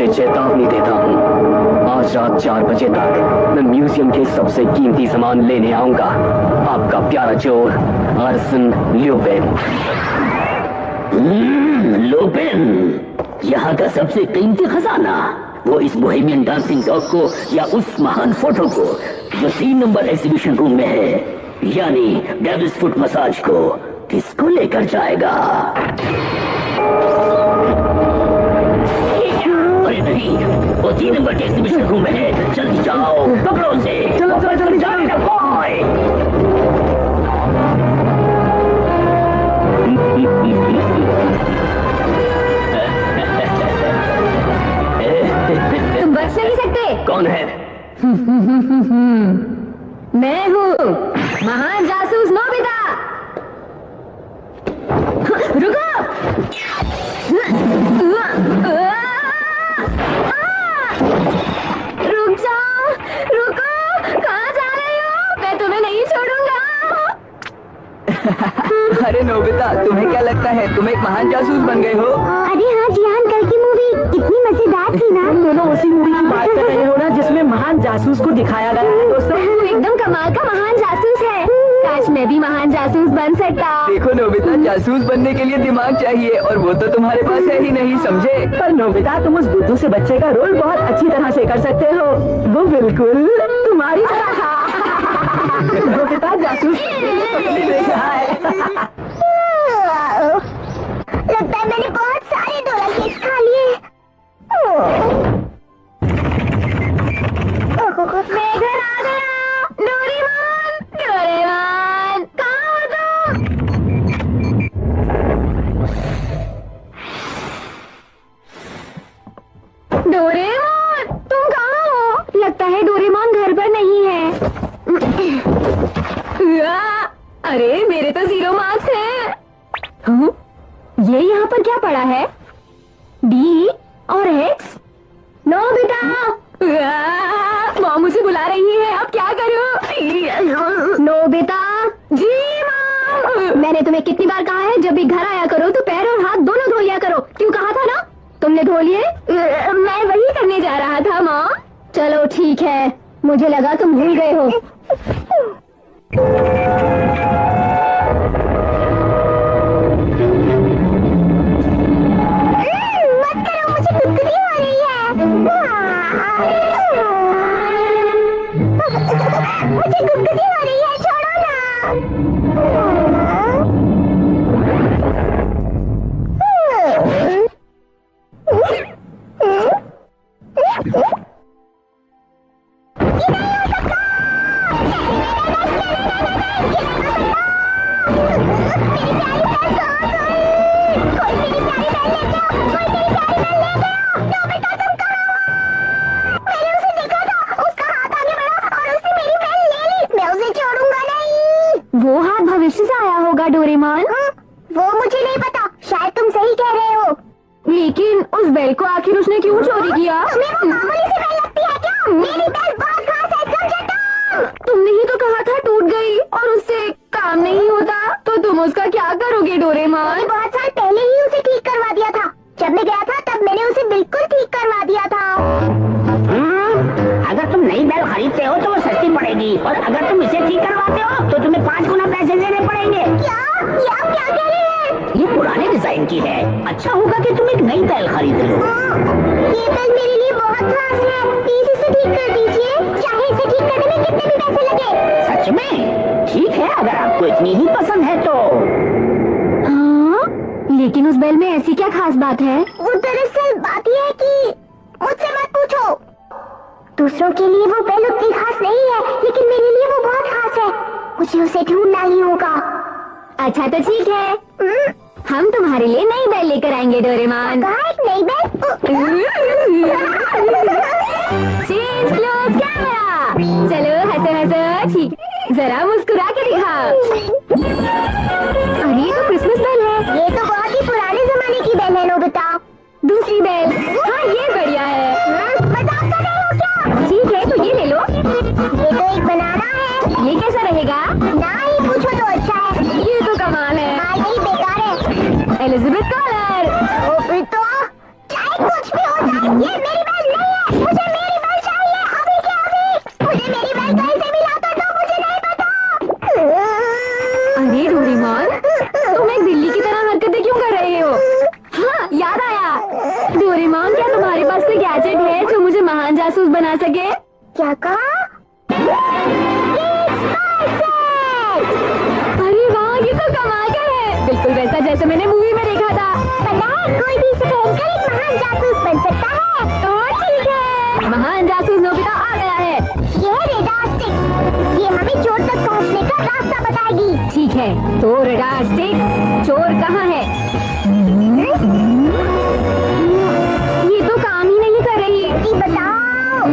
से चेतावनी देता हूँ, आज रात 4 बजे तक मैं म्यूजियम के सबसे कीमती सामान लेने आऊंगा। आपका प्यारा चोर आर्सन ल्यूपेन। लुपिन, यहाँ का सबसे कीमती खजाना, वो इस बोहेमियन डांसिंग डॉग को या उस महान फोटो को जो 3 नंबर एग्जीबिशन रूम में है, यानी डेविल्स फुट मसाज को, किसको लेकर जाएगा? अरे नहीं, वो 3 नंबर के एग्जीबिशन रूम में है। जल्दी जाओ, पकड़ो उसे। चलो चलो जल्दी जाओ। तुम बच नहीं सकते। कौन है? मैं हूँ महान जासूस नोबिता। रुको। रुक जाओ, रुको, कहाँ जा रहे हो? मैं तुम्हें नहीं छोड़ूंगा। अरे नोबिता, तुम्हें क्या लगता है तुम एक महान जासूस बन गए हो? अरे हाँ जियान, कल की मूवी इतनी मजेदार थी ना। तुम दोनों उसी मूवी की बात कर रहे हो ना जिसमें महान जासूस को दिखाया गया है दोस्तों। तू एकदम कमाल का महान जासूस है। काश मैं भी महान जासूस बन सकता। देखो नोबिता, जासूस बनने के लिए दिमाग चाहिए और वो तो तुम्हारे पास है ही नहीं, समझे? पर नोबिता, तुम उस बुद्धू से बच्चे का रोल बहुत अच्छी तरह से कर सकते हो। वो बिल्कुल तुम्हारी तरह था। नोबिता जासूस देखा है। लगता है मैंने बहुत सारे डोरा केक्स खा लिए। मैं घर आ गया। डोरेमोन, डोरेमोन, कहाँ हो तुम? डोरेमोन, तुम कहाँ हो? लगता है डोरेमोन घर पर नहीं है। अरे मेरे तो 0 मार्क्स हैं। ये यहाँ पर क्या पड़ा है? डी और एक्स। नोबिता, माँ मुझे बुला रही है, अब क्या करूँ? नोबिता जी। माँ, मैंने तुम्हें कितनी बार कहा है जब भी घर आया करो तो पैर और हाथ दोनों धो लिया करो। क्यों कहा था ना? तुमने धो लिए? मैं वही करने जा रहा था माँ। चलो ठीक है, मुझे लगा तुम भूल गए हो। मत करो, मुझे गुदगुदी हो रही है। मुझे गुदगुदी हो रही है, छोड़ो ना। वो हाथ भविष्य से आया होगा डोरेमोन। वो मुझे नहीं पता, शायद तुम सही कह रहे हो। लेकिन उस बेल को आखिर उसने क्यों चोरी किया? तुम्हें वो मामूली सी बेल लगती है क्या? मेरी बेल बहुत खास है, समझे तुम? तुमने ही तो कहा था टूट गई और उससे काम नहीं होता, तो तुम उसका क्या करोगे डोरेमोन? मैंने बहुत साल पहले ही उसे ठीक करवा दिया था। जब मैं गया था तब मैंने उसे बिल्कुल ठीक करवा दिया था। अगर तुम नई बैल खरीदते हो तो वो सस्ती पड़ेगी, और अगर तुम इसे ठीक करवाते हो तो तुम्हें 5 गुना पैसे देने पड़ेंगे। क्या? ये आप क्या कह रहे हैं? ये पुराने डिजाइन की है, अच्छा होगा कि तुम एक नई बैल खरीद लो। ये बेल मेरे लिए बहुत खास है, प्लीज इसे ठीक कर दीजिए, चाहे इसे ठीक करने में कितने भी पैसे लगे। सच में? ठीक है, अगर आपको इतनी ही पसंद है तो। हाँ, लेकिन उस बेल में ऐसी क्या खास बात है? वो दरअसल बात यह है कि मुझसे मत पूछो। दूसरों के लिए वो बेल उतनी खास नहीं है, लेकिन मेरे लिए वो बहुत खास है। मुझे उसे ढूंढना ही होगा। अच्छा तो ठीक है, हम तुम्हारे लिए नई बेल लेकर आएंगे डोरेमोन। कहाँ एक नई बेल? Change close camera. चलो हंसो हंसो, ठीक, जरा मुस्कुरा के दिखाओ। अरे ये तो क्रिसमस बेल है। ये तो बहुत ही पुराने जमाने की बेल है नोबिता। दूसरी बेल? हाँ ये बढ़िया है। मजाक कर रहे हो क्या? ठीक है तो ये ले लो। ये तो एक बनाना है। ये कैसा रहेगा? ना ही पूछो तो अच्छा है। ये तो कमाल है। हाँ यही बेकार है। Elizabeth collar. ओ तो चाहे कुछ भी हो जाए, ये मेरी अरे डोरेमोन, तुम एक बिल्ली की तरह हरकतें क्यों कर रहे हो? हाँ, याद आया। डोरेमोन, क्या तुम्हारे पास कोई गैजेट है जो मुझे महान जासूस बना सके? क्या कहा? अरे वाह, ये तो कमाल का है। बिल्कुल वैसा जैसे मैंने मूवी में देखा था। पता है, कोई भी इसे पहनकर एक महान जासूस बन सकता है। तो ठीक है, महान जासूस नोबिता आ गया है। ये है रेडार स्टिक। ये हमें चोर तक पहुंचने का रास्ता बताएगी। ठीक है, तो रडार स्टिक, चोर कहाँ है? ये तो काम ही नहीं कर रही। जी बताओ।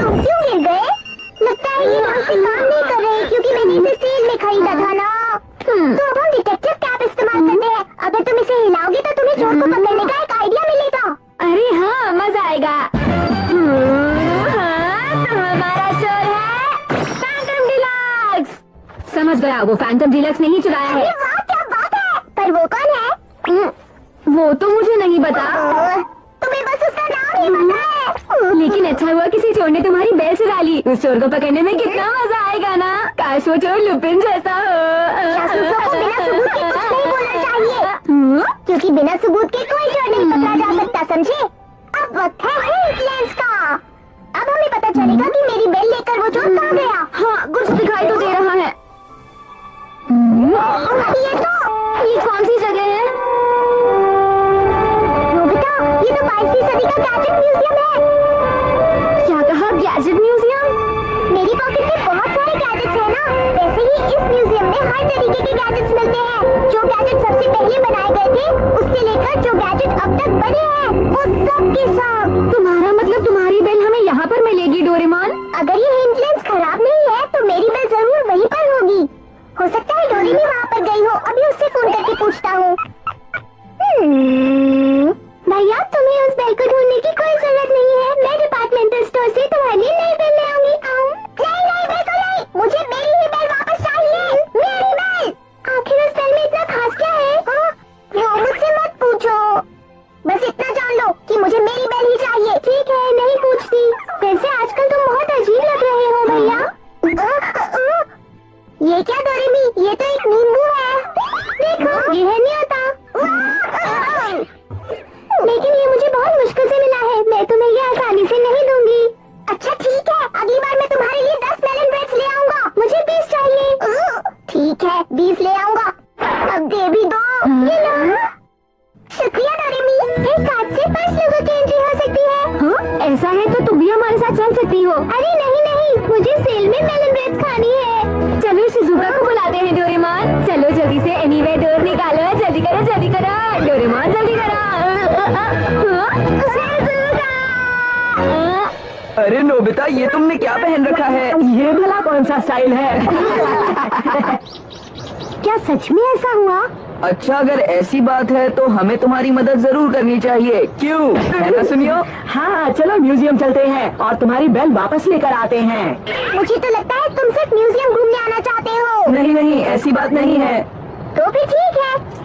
तुम क्यों गिर गए? लगता है ये ढंग से काम नहीं कर रहे क्योंकि मैंने इसे सेल में खरीदा था ना। तो अब हम डिटेक्टिव कैप इस्तेमाल करते हैं। अगर तुम इसे हिलाओगे तो तुम्हें चोर को पकड़ने का एक आइडिया मिलेगा। अरे हाँ, मजा आएगा। हाँ, तो हमारा चोर है फैंटम डिलक्स। समझ गया, वो फैंटम डिलक्स नहीं चुराया है। अरे वाह, क्या बात है। पर वो कौन है? वो तो मुझे नहीं पता। तुम्हें बस उसका नाम ही पता है। लेकिन अच्छा हुआ किसी चोर ने तुम्हारी बेल चुरा ली। उस चोर को पकड़ने में कितना मजा आएगा ना। काश वो चोर लुपिन जैसा हो। जासूसों को बिना सबूत के कुछ नहीं बोलना चाहिए, क्योंकि बिना सबूत के कोई चोर नहीं पकड़ा जा सकता, समझे? अब वक्त है हिंट लेंस का। अब हमें पता चलेगा कि मेरी बेल लेकर वो चोर कहाँ गया। हाँ, कुछ दिखाई तो दे रहा है। ये कौन सी जगह है? नोबिता, ये तो 22वीं सदी का गैजेट म्यूजियम है। क्या कहा, गैजेट म्यूजियम? मेरी पॉकेट में बहुत सारे गैजेट्स हैं ना। वैसे ही इस म्यूजियम में हर तरीके के गैजेट्स मिलते हैं। जो गैजेट सबसे पहले बनाए गए थे उससे लेकर जो गैजेट अब तक बने हैं वो सब के सब। तुम्हारा मतलब तुम्हारी बेल हमें यहाँ पर मिलेगी डोरेमोन? अगर ये हिंट लेंस खराब नहीं है तो मेरी बेल जरूर वहीं पर होगी। हो सकता है डोरी भी वहाँ पर गई हो। अभी उससे फोन करके पूछता हूँ। भैया, तुम्हें उस बेल को ढूंढने की कोई जरूरत नहीं है। मैं डिपार्टमेंटल स्टोर से तुम्हारे लिए नई बेल ले आऊंगी। नहीं नहीं, बिल्कुल नहीं। मुझे मेरी ही बेल वापस चाहिए। मेरी बेल। आखिर उस बेल में इतना खास क्या है? वो मुझसे मत पूछो। बस इतना जान लो कि मुझे मेरी बेल ही चाहिए। ठीक है, नहीं पूछती। वैसे आजकल तुम बहुत अजीब लग रहे हो भैया। ये क्या डोरेमी? ये तो एक नींबू है। देखो, ये है न्योता। लेकिन ये मुझे बहुत मुश्किल से मिला है। मैं तुम्हें ये आसानी से नहीं दूंगी। अच्छा ठीक है, अगली बार मैं तुम्हारे लिए 10 मेलन ब्रेड्स ले आऊंगा। मुझे 20 चाहिए। ठीक है, 20 ले आऊंगा। अब दे भी दो। ये लो। शुक्रिया डोरेमी। एक कार्ड से 5 लोगों की एंट्री हो सकती है। हाँ, ऐसा है तो तुम भी हमारे साथ चल सकती हो। अरे नहीं नहीं, मुझे सेल में मेलन ब्रेड्स खानी है। चलो शिजुका को बुलाते हैं डोरेमोन। चलो जल्दी से एनीवे डोर निकालो। जल्दी करो, जल्दी करो डोरेमोन, जल्दी करो। अरे नोबिता, ये तुमने क्या पहन रखा है? ये भला कौन सा स्टाइल है? क्या सच में ऐसा हुआ? अच्छा, अगर ऐसी बात है तो हमें तुम्हारी मदद जरूर करनी चाहिए। क्यों, है ना सुनियो? हाँ, चलो म्यूजियम चलते हैं और तुम्हारी बेल वापस लेकर आते हैं। मुझे तो लगता है तुम सिर्फ म्यूजियम घूमने आना चाहते हो। नहीं नहीं, ऐसी बात नहीं है। तो भी ठीक है।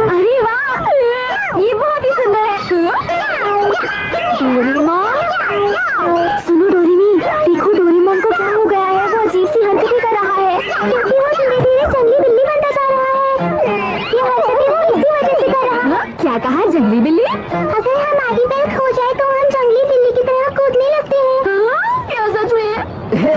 अरे वाह, ये बहुत ही सुंदर है। डोरेमोन, सुनो डोरेमी, देखो डोरेमोन को क्या हो गया है। वो अजीब सी हरकतें कर रहा है क्योंकि वो धीरे धीरे जंगली बिल्ली बनता जा रहा है। ये हरकतें वो इसी वजह से कर रहा है। क्या कहा, जंगली बिल्ली? अगर हमारी बेल खो जाए तो हम जंगली बिल्ली की तरह कूदने लगते हैं। हाँ, क्या सच में?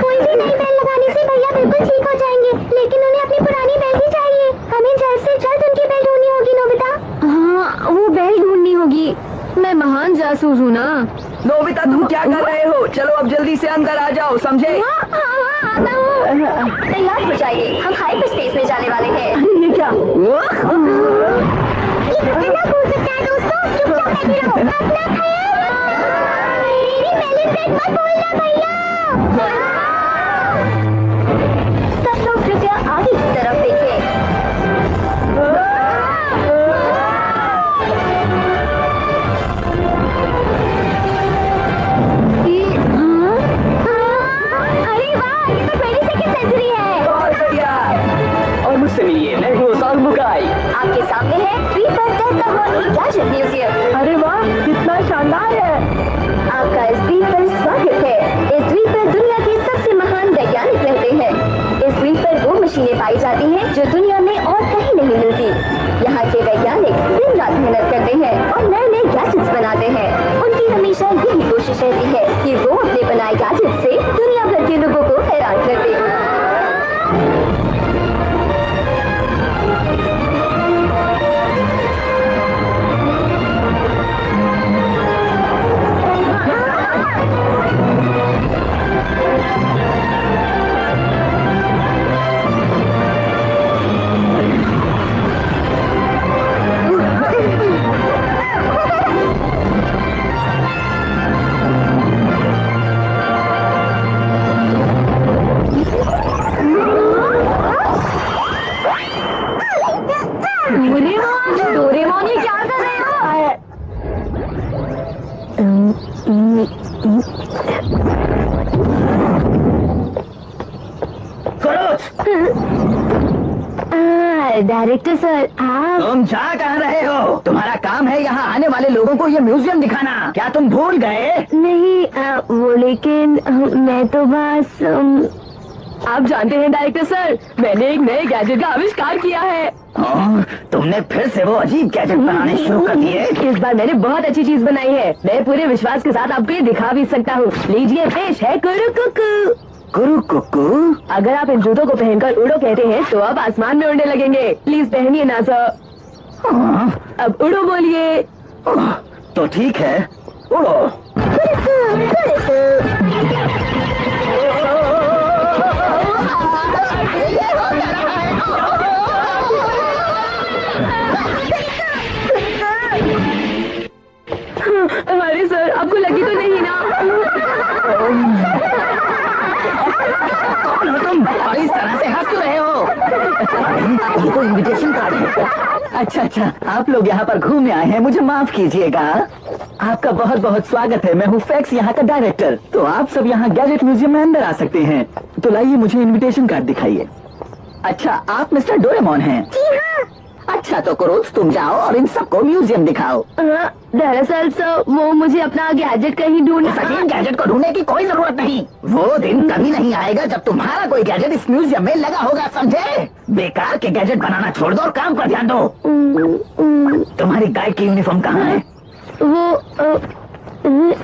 कोई भी नई बेल लगाने से भैया बिल्कुल ठीक हो जाएंगे, लेकिन उन्हें अपनी पुरानी बेल ही चाहिए। हमें जल्द से जल्द उनकी बेल ढूंढनी होगी नोबिता। हाँ, वो बेल ढूंढनी होगी। मैं महान जासूस हूँ ना। नोबिता, तुम क्या कर रहे हो? चलो अब जल्दी से अंदर आ जाओ, समझे? हाँ, आता हूँ। तैयार हो जाइए, हम हाइपर स्पेस में जाने वाले हैं। ये क्या? ये खतरनाक हो सकता है दोस्तों। चुपचाप बैठे रहो। अपना ख्याल रखना। मेरी मेलन ब्रेड मत भूलना भैया। सब लोग कृपया आगे की तरफ देखें। मैं हूँ सॉन्गबुकाई। आपके सामने है क्रीपर कहता हुआ एक गैजेट म्यूजियम। अरे वाह, कितना शानदार है। आपका इस द्वीप पर स्वागत है। इस द्वीप पर दुनिया के सबसे महान वैज्ञानिक रहते हैं। इस द्वीप पर वो मशीनें पाई जाती हैं जो दुनिया में और कहीं नहीं मिलती। यहाँ के वैज्ञानिक दिन रात मेहनत करते हैं और नए नए गैजेट्स बनाते हैं। उनकी हमेशा यही कोशिश रहती है कि वो अपने बनाए गैजेट से दुनिया भर के लोगों को हैरान कर दे। डोरेमोन ये क्या कर रहे हो? डायरेक्टर सर, आप तुम जा कहाँ रहे हो? तुम्हारा काम है यहाँ आने वाले लोगों को ये म्यूजियम दिखाना। क्या तुम भूल गए? नहीं, वो लेकिन मैं तो बस आप जानते हैं डायरेक्टर सर, मैंने एक नए गैजेट का आविष्कार किया है। तुमने फिर से वो अजीब गैजेट बनाने शुरू कर दिए। इस बार मैंने बहुत अच्छी चीज बनाई है। मैं पूरे विश्वास के साथ आपको ये दिखा भी सकता हूँ। लीजिए, पेश है कुरु कुकू। कुरु कुकू? अगर आप इन जूतों को पहनकर उड़ो कहते हैं तो आप आसमान में उड़ने लगेंगे। प्लीज पहनिए ना सर। अब उड़ो बोलिए। तो ठीक है, उड़ो। अरे सर, आपको लगी तो नहीं ना? तुम इस तरह से हंस क्यों रहे हो? ये तो इनविटेशन कार्ड है। अच्छा, आप लोग यहाँ पर घूमने आए हैं, मुझे माफ कीजिएगा। आपका बहुत बहुत स्वागत है। मैं हूँ फैक्स, यहाँ का डायरेक्टर। तो आप सब यहाँ गैजेट म्यूजियम में अंदर आ सकते हैं। तो लाइए, मुझे इनविटेशन कार्ड दिखाइए। अच्छा, आप मिस्टर डोरेमोन हैं? जी हाँ। अच्छा, तो कुरुक्स तुम जाओ और इन सबको म्यूजियम दिखाओ। दरअसल सर, वो मुझे अपना गैजेट कहीं ढूंढना। सचिन, गैजेट को ढूंढने की कोई जरूरत नहीं। वो दिन कभी नहीं आएगा जब तुम्हारा कोई गैजेट इस म्यूजियम में लगा होगा, समझे? बेकार के गैजेट बनाना छोड़ दो और काम पर ध्यान दो। तुम्हारी गाइड की यूनिफॉर्म कहाँ है? वो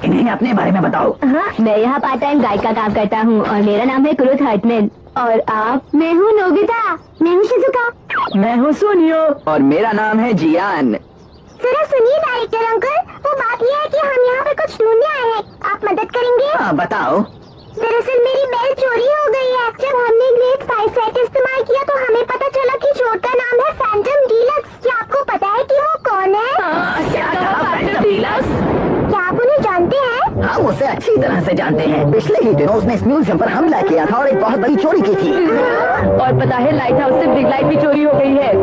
इन्हें अपने बारे में बताओ। हाँ, मैं यहाँ पार्ट टाइम गाइड का काम करता हूँ और मेरा नाम है कुरुत हर्टमैन। और आप? मैं हूँ नोबिता। मैं हूँ शिजुका। मैं हूँ सोनियो और मेरा नाम है जियान। जरा सुनिए डायरेक्टर अंकल, वो बात यह है कि हम यहाँ पे कुछ ढूंढने आए हैं। आप मदद करेंगे? हाँ, बताओ। दरअसल मेरी बेल चोरी हो गई है। जब हमने ग्रेड 5 सेट इस्तेमाल किया तो हमें पता चला कि चोर का नाम है फैंटम डीलक्स। क्या आपको पता है कि वो कौन है? क्या कहा, फैंटम डीलक्स? क्या आप उन्हें जानते हैं? हम उसे अच्छी तरह से जानते हैं। पिछले ही दिनों उसने इस म्यूजियम पर हमला किया था और एक बहुत बड़ी चोरी की थी। और पता है, लाइट हाउस से बिग लाइट भी चोरी हो गई है।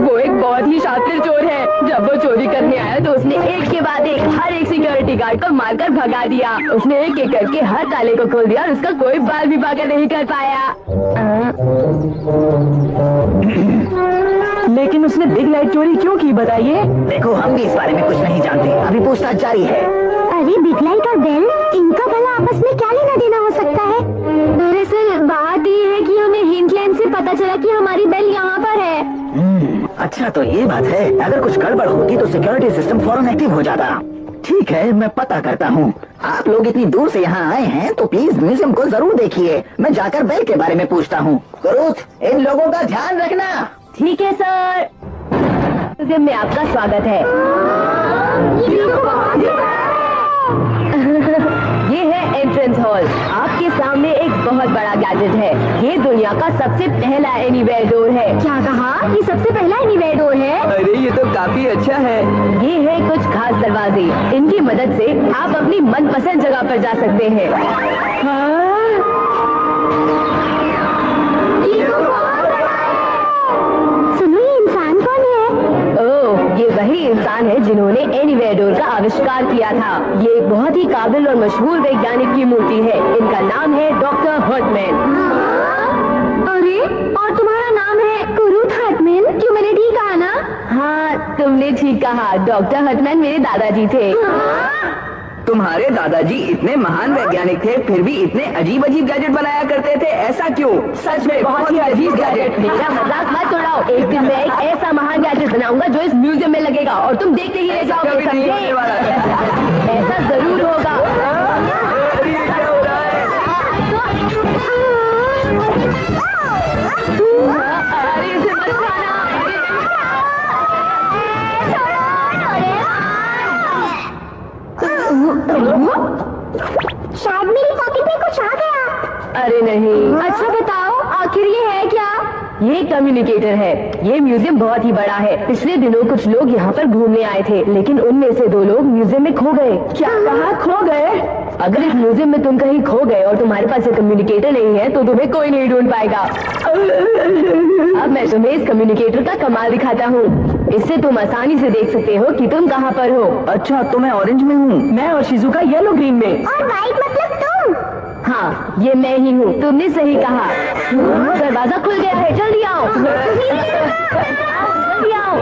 वो एक बहुत ही शातिर चोर है। जब वो चोरी करने आया तो उसने एक के बाद एक हर एक सिक्योरिटी गार्ड को मारकर भगा दिया। उसने एक एक करके हर ताले को खोल दिया और उसका कोई बाल भी बाका नहीं कर पाया। लेकिन उसने बिग लाइट चोरी क्यों की, बताइए? देखो, हम भी इस बारे में कुछ नहीं जानते। अभी पूछताछ जारी है। अरे बिग लाइट और बेल, इनका भला आपस में क्या लेना देना हो सकता है? दरअसल बात ये है कि हमें हिंटलैंड से पता चला कि हमारी बेल यहाँ पर है। अच्छा, तो ये बात है। अगर कुछ गड़बड़ होती तो सिक्योरिटी सिस्टम फौरन एक्टिव हो जाता। ठीक है, मैं पता करता हूँ। आप लोग इतनी दूर से यहाँ आए हैं तो प्लीज म्यूजियम को जरूर देखिए। मैं जाकर बेल के बारे में पूछता हूँ। कुरुत, इन लोगों का ध्यान रखना। ठीक है सर। म्यूजियम में आपका स्वागत है। ये है एंट्रेंस हॉल। आपके सामने एक बहुत बड़ा गैजेट है। ये दुनिया का सबसे पहला एनीवेयर डोर है। क्या कहा? ये सबसे पहला एनीवेयर डोर है? अरे ये तो काफी अच्छा है। ये है कुछ खास दरवाजे। इनकी मदद से आप अपनी मनपसंद जगह पर जा सकते हैं। सुनो, ये इंसान कौन है? ओह, ये वही इंसान है जिन्होंने एनीवेयर डोर का आविष्कार किया था। ये एक बहुत ही काबिल और मशहूर वैज्ञानिक की मूर्ति है। इनका नाम है डॉक्टर हर्टमैन। अरे, और तुम्हारा नाम है? हैं कुरूथ हर्टमैन। क्यों, मैंने ठीक कहा ना? हाँ, तुमने ठीक कहा। डॉक्टर हर्टमैन मेरे दादाजी थे। तुम्हारे दादाजी इतने महान वैज्ञानिक थे, फिर भी इतने अजीब अजीब गैजेट बनाया करते थे, ऐसा क्यों? सच में बहुत ही अजीब गैजेट। मेरा मजाक मत उड़ाओ। एक दिन मैं एक ऐसा महान गैजेट बनाऊंगा जो इस म्यूजियम में लगेगा और तुम देखते ही रह जाओगे, कभी नहीं होने वाला समझे? ऐसा जरूर होगा। अरे ये क्या हो रहा है? अरे इसे मत खाना। शायद मेरी पॉकेट में कुछ आ गया। अरे नहीं। अच्छा बताओ, आखिर ये है क्या? ये कम्युनिकेटर है। ये म्यूजियम बहुत ही बड़ा है। पिछले दिनों कुछ लोग यहाँ पर घूमने आए थे, लेकिन उनमें से 2 लोग म्यूजियम में खो गए। क्या कहा, खो गए? अगर इस म्यूजियम में तुम कहीं खो गए और तुम्हारे पास ये कम्युनिकेटर नहीं है तो तुम्हें कोई नहीं ढूंढ पाएगा। अब मैं तुम्हें इस कम्युनिकेटर का कमाल दिखाता हूँ। इससे तुम आसानी से देख सकते हो कि तुम कहाँ पर हो। अच्छा, तो मैं ऑरेंज में हूँ, मैं और शिजुका येलो ग्रीन में। और वाइट मतलब तुम? हाँ, ये मैं ही हूँ। तुमने सही कहा। दरवाजा खुल गया है, जल्दी आओ। जल्दी आओ।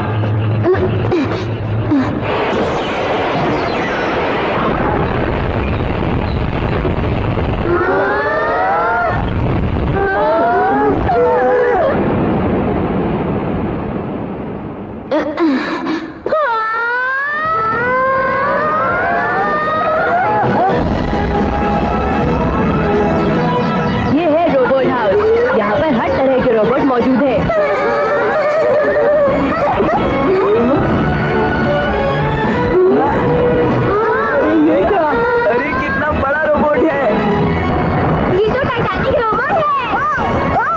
ये है रोबोट हाउस। यहाँ पर हर तरह के रोबोट मौजूद है। ये क्या? अरे कितना बड़ा रोबोट है। ये तो टाइटैनिक रोबोट है।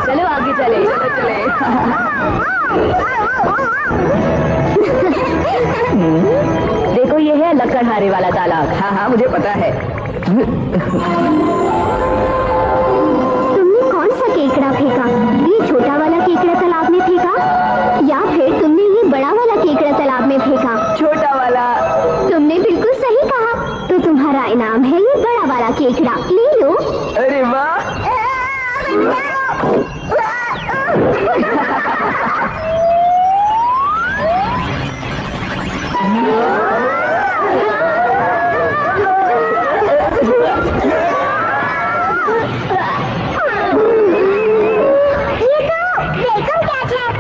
चलो आगे चले। देखो, ये है लकड़हारे वाला तालाब। हाँ हाँ, मुझे पता है। तुमने कौन सा केकड़ा फेंका? ये छोटा वाला केकड़ा तालाब में फेंका या फिर तुमने ये बड़ा वाला केकड़ा तालाब में फेंका? छोटा वाला। तुमने बिल्कुल सही कहा। तो तुम्हारा इनाम है ये बड़ा वाला केकड़ा, ले लो। अरे वाह।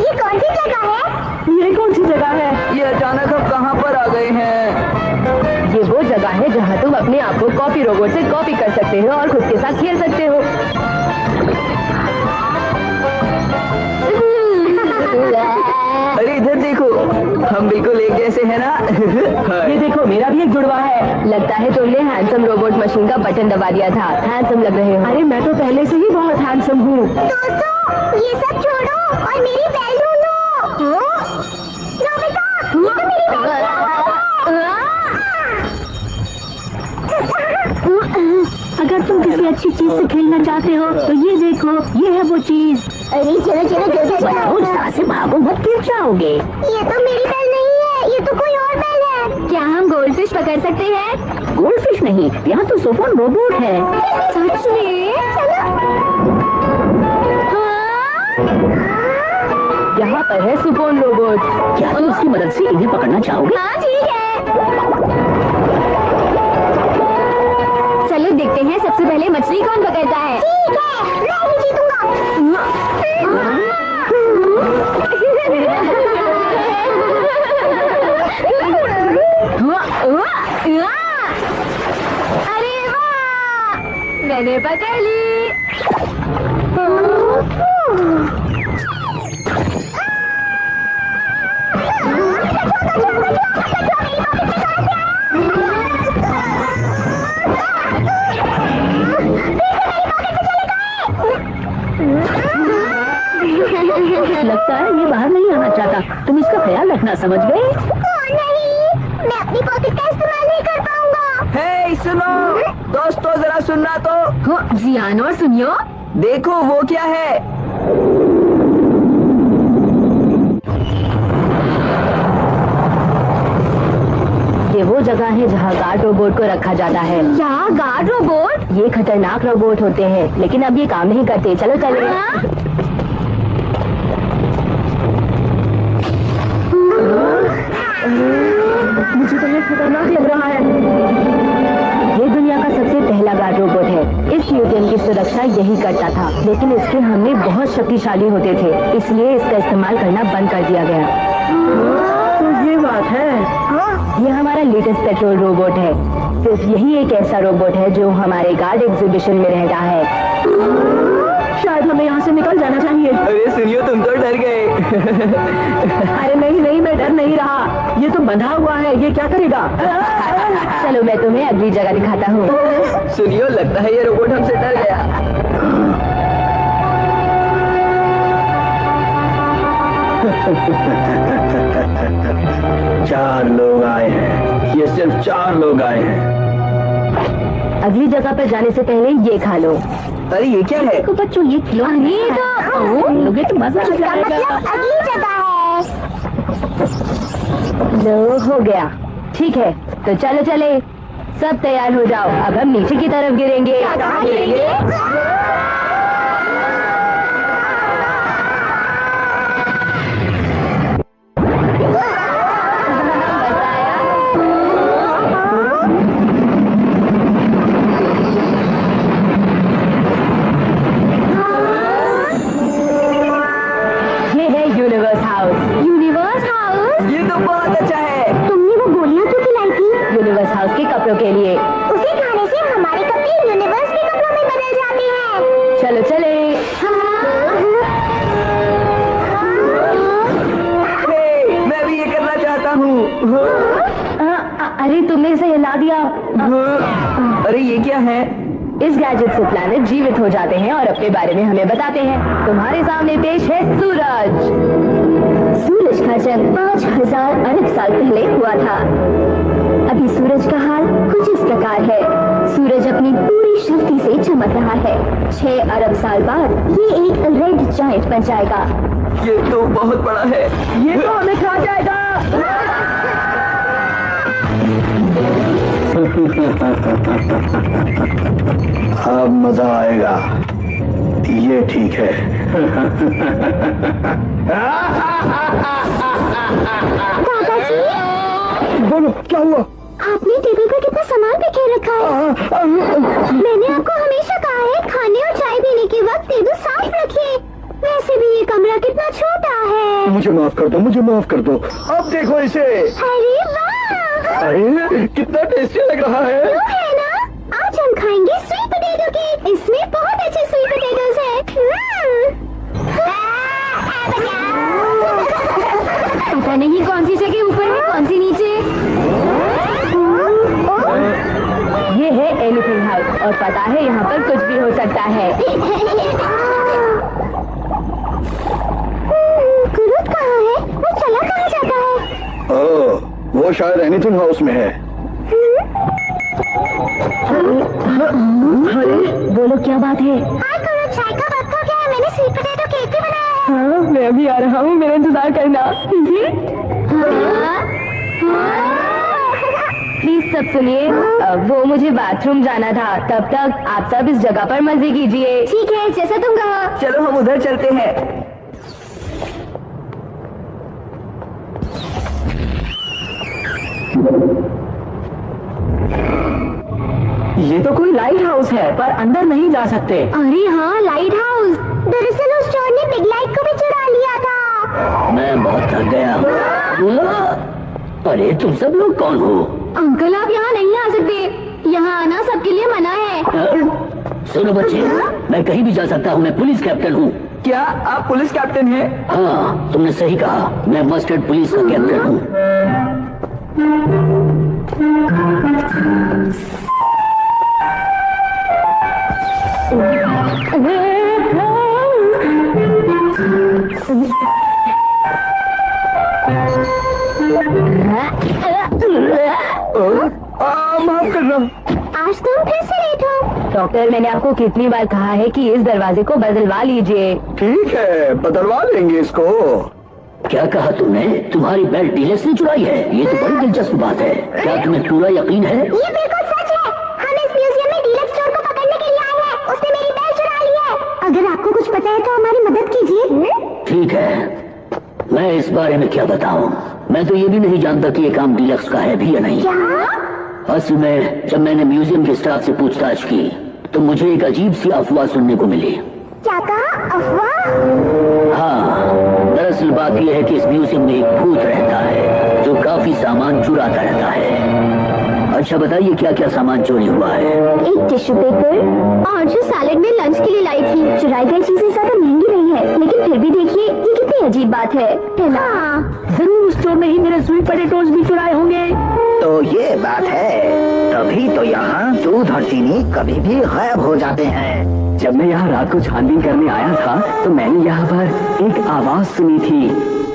ये कौन सी जगह है? ये कौन सी जगह है? ये अचानक हम कहाँ पर आ गए हैं? ये वो जगह है जहाँ तुम अपने आप को कॉपी रोबोट से कॉपी कर सकते हो और खुद के साथ खेल सकते हो। अरे इधर देखो, हम बिल्कुल एक जैसे हैं ना? ये देखो, मेरा भी एक जुड़वा है। लगता है तुमने हैंडसम रोबोट मशीन का बटन दबा दिया था। हैंडसम लग रहे हो। अरे मैं तो पहले से ही बहुत हैंडसम हूँ। दोस्तों, ये सब छोड़ो और मेरी बेल ढूंढो। नोबिता, ये तो मेरी बेल अगर तुम किसी अच्छी चीज से खेलना चाहते हो तो ये देखो, ये है वो चीज। अरे चलो चलो जल्दी से भागो, मत गिर जाओगे। ये तो मेरी बेल नहीं है, ये तो कोई और बेल है। क्या हम गोल्डफिश पकड़ सकते हैं? गोल्डफिश नहीं, यहाँ तो सोफोन रोबोट है। सच में? यहाँ पर है सुपोन रोबोट। क्या तुम उसकी मदद से इन्हें पकड़ना चाहोगे? हाँ ठीक है। चलो देखते हैं सबसे पहले मछली कौन पकड़ता है। ठीक है, मैं ही जीतूंगा। अरे वाह, मैंने पकड़ ली। लगता है ये बाहर नहीं आना चाहता। तुम इसका ख्याल रखना, समझ गए? नहीं, मैं अपनी पॉकेट का इस्तेमाल नहीं कर पाऊंगा। हे सुनो दोस्तों, जरा सुनना तो। जियान और सुनियो, देखो वो क्या है। ये वो जगह है जहाँ गार्ड रोबोट को रखा जाता है। क्या गार्ड रोबोट? ये खतरनाक रोबोट होते हैं, लेकिन अब ये काम नहीं करते। चलो चलो। सुरक्षा यही करता था, लेकिन इसके हमले बहुत शक्तिशाली होते थे, इसलिए इसका इस्तेमाल करना बंद कर दिया गया। तो ये बात है। ये हमारा लेटेस्ट पेट्रोल रोबोट है। सिर्फ यही एक ऐसा रोबोट है जो हमारे गार्ड एग्जीबिशन में रहता है। शायद हमें यहाँ से निकल जाना चाहिए। अरे सुनियो, तुम तो डर गए। अरे नहीं नहीं, मैं डर नहीं रहा। ये तो बंधा हुआ है, ये क्या करेगा? चलो मैं तुम्हें अगली जगह दिखाता हूँ। सुनियो, लगता है ये रोबोट हमसे डर गया। 4 लोग आए हैं, ये सिर्फ 4 लोग आए हैं। अगली जगह पर जाने से पहले ये खा लो। अरे ये क्या है? तो बच्चों ये खिलो। अरे लोगे तो मजा आ जाएगा। अगली जगह है। लो, हो गया। ठीक है, तो चलो चले, सब तैयार हो जाओ। अब हम नीचे की तरफ गिरेंगे। ये है यूनिवर्स हाउस। Universe house? ये तो बहुत अच्छा है। तुमने वो गोलियां क्यों खिलाई थी? यूनिवर्स हाउस के कपड़ों के लिए। उसे खाने से हमारे कपड़े यूनिवर्स के कपड़ों में बदल जाते हैं। चलो चले। मैं भी ये करना चाहता हूँ। अरे तुमने इसे हिला दिया। अरे ये क्या है? इस गैजेट से प्लैनेट जीवित हो जाते हैं और अपने बारे में हमें बताते हैं। तुम्हारे सामने पेश है सूरज। सूरज का जन्म 5000 अरब साल पहले हुआ था। अभी सूरज का हाल कुछ इस प्रकार है। सूरज अपनी पूरी शक्ति से चमक रहा है। 6 अरब साल बाद ये एक रेड जायंट बन जाएगा। ये तो बहुत बड़ा है। ये तो हमें खा जाएगा। अब मजा आएगा। ये ठीक है। दादाजी, बोलो क्या हुआ? आपने टेबल पर कितना सामान बिखेर रखा है। मैंने आपको हमेशा कहा है खाने और चाय पीने के वक्त टेबल साफ रखिए। वैसे भी ये कमरा कितना छोटा है। मुझे माफ कर दो, मुझे माफ कर दो। अब देखो इसे। अरे वाह, अरे कितना टेस्टी लग रहा है। तो है ना। आज हम खाएंगे स्वीट पोटैटो केक। इसमें बहुत अच्छे स्वीट पोटैटोज हैं। पता नहीं कौन सी जगह ऊपर है, कौन सी नीचे। ये है एलिफेंट हाउस और पता है यहाँ पर कुछ भी हो सकता है। गुरुद कहाँ है? वो चला कहाँ जाता है? ओह, वो शायद एनीथिंग हाउस में है। अरे बोलो, क्या बात है? हाँ गुरुद, चाय का वक्त हो गया है। मैंने स्वीट पोटैटो केक भी बनाया है। हाँ, मैं अभी आ रहा हूँ, मेरा इंतजार करना। प्लीज सब सुनिए, वो मुझे बाथरूम जाना था। तब तक आप सब इस जगह पर मजे कीजिए। ठीक है, जैसा तुम कहो। चलो हम उधर चलते हैं। ये तो कोई लाइट हाउस है, पर अंदर नहीं जा सकते। अरे हाँ, लाइट हाउस। दरअसल उस चोर ने बिग लाइट को भी चुरा लिया था। मैं बहुत थक गया। अरे तुम सब लोग कौन हो? अंकल, आप यहाँ नहीं आ सकते। यहाँ आना सबके लिए मना है। सुनो बच्चे, मैं कहीं भी जा सकता हूँ। मैं पुलिस कैप्टन हूँ। क्या आप पुलिस कैप्टन हैं? हाँ, तुमने सही कहा। मैं मस्टर्ड पुलिस का कैप्टन हूँ। माफ करना। आज तुम फिर से लेट हो। डॉक्टर, मैंने आपको कितनी बार कहा है कि इस दरवाजे को बदलवा लीजिए। ठीक है, बदलवा लेंगे इसको। क्या कहा तुमने? तुम्हारी बेल्ट डीलक्स ने चुराई है? ये तो बड़ी दिलचस्प बात है। क्या तुम्हें पूरा यकीन है? ये बिल्कुल सच है। हम इस म्यूजियम में डीलक्स चोर को पकड़ने के लिए आए हैं। उसने मेरी बेल्ट चुरा ली है। अगर आपको कुछ पता है तो हमारी मदद कीजिए। ठीक है, मैं इस बारे में क्या बताऊं। मैं तो ये भी नहीं जानता कि ये काम डीलक्स का है भी या नहीं। क्या? असल में जब मैंने म्यूजियम के स्टाफ से पूछताछ की तो मुझे एक अजीब सी अफवाह सुनने को मिली। क्या कहा? अफवाह? हाँ, दरअसल बात यह है कि इस म्यूजियम में एक भूत रहता है जो काफी सामान चुराता रहता है। अच्छा बताइए क्या क्या सामान चोरी हुआ है? एक टिश्यू पेपर और जो सैलेड में लंच के लिए लाई थी। चुराई गई चीजें ज्यादा महंगी नहीं है, लेकिन फिर भी देखिए ये कितनी अजीब बात है ना? जरूर स्टोर में ही मेरे स्वीट पोटैटोज भी चुराए होंगे। तो ये बात है, तभी तो यहाँ दूध और चीनी कभी भी गायब हो जाते हैं। जब मैं यहाँ रात को छानबीन करने आया था तो मैंने यहाँ पर एक आवाज सुनी थी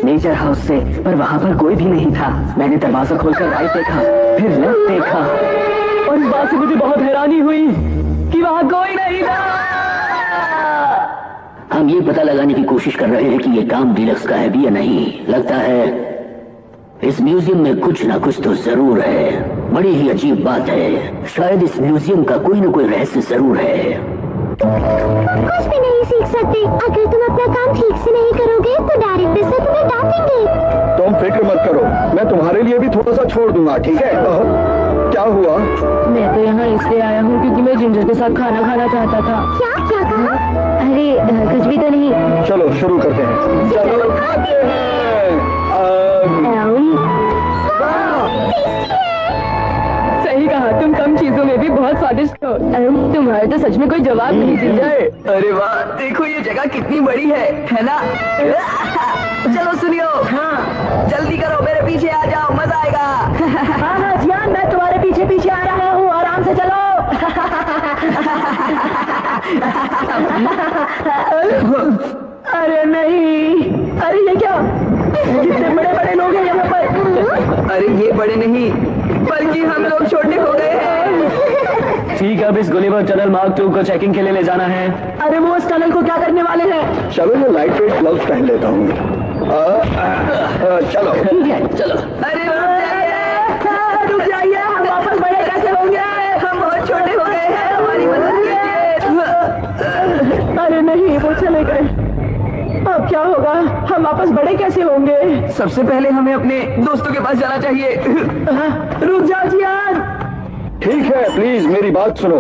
नेचर हाउस से, पर वहाँ पर कोई भी नहीं था। मैंने दरवाजा खोलकर राइट देखा, फिर लेफ्ट देखा, और इस बात से मुझे बहुत हैरानी हुई कि वहाँ कोई नहीं था। हम ये पता लगाने की कोशिश कर रहे हैं कि ये काम डीलक्स का है भी या नहीं। लगता है इस म्यूजियम में कुछ ना कुछ तो जरूर है। बड़ी ही अजीब बात है, शायद इस म्यूजियम का कोई ना कोई रहस्य जरूर है। कुछ भी नहीं सीख सकते। अगर तुम अपना काम ठीक से नहीं करोगे तो डायरेक्टर से तुम्हें डांटेंगे। तुम फिक्र मत करो, मैं तुम्हारे लिए भी थोड़ा सा छोड़ दूंगा, ठीक है? क्या हुआ? मैं तो यहाँ इसलिए आया हूँ क्योंकि मैं जिंजर के साथ खाना खाना चाहता था। क्या क्या कहा? अरे कुछ भी तो नहीं। चलो शुरू करते हैं। चलो खाते हैं। सही कहा, तुम कम चीजों में भी बहुत स्वादिष्ट हो। तुम्हारे तो सच में कोई जवाब नहीं जिंजर। अरे वाह, देखो ये जगह कितनी बड़ी है ना? चलो सुनियो, हाँ जल्दी करो, मेरे पीछे आ जाओ, मजा आएगा। हाँ जियान, मैं तुम्हारे पीछे पीछे आ रहा हूँ, आराम से चलो। अरे नहीं, अरे ये क्या, कितने बड़े बड़े लोग हैं यहाँ पर। अरे ये बड़े नहीं बल्कि हम लोग छोटे हो गए हैं। ठीक है, अब इस गुलिवर टनल मार्क 2 को चेकिंग के लिए ले जाना है। अरे वो उस टनल को क्या करने वाले हैं? चलो मैं लाइट वेट ग्लव्स पहन लेता हूँ। चलो चलो। अरे रुक जाइए, हम वापस बड़े कैसे होंगे? हम बहुत छोटे हो गए हैं, हमारी मदद कीजिए। अरे नहीं, वो चले गए। अब क्या होगा, हम वापस बड़े कैसे होंगे? सबसे पहले हमें अपने दोस्तों के पास जाना चाहिए। रुक जाओ जियान। ठीक है, प्लीज मेरी बात सुनो।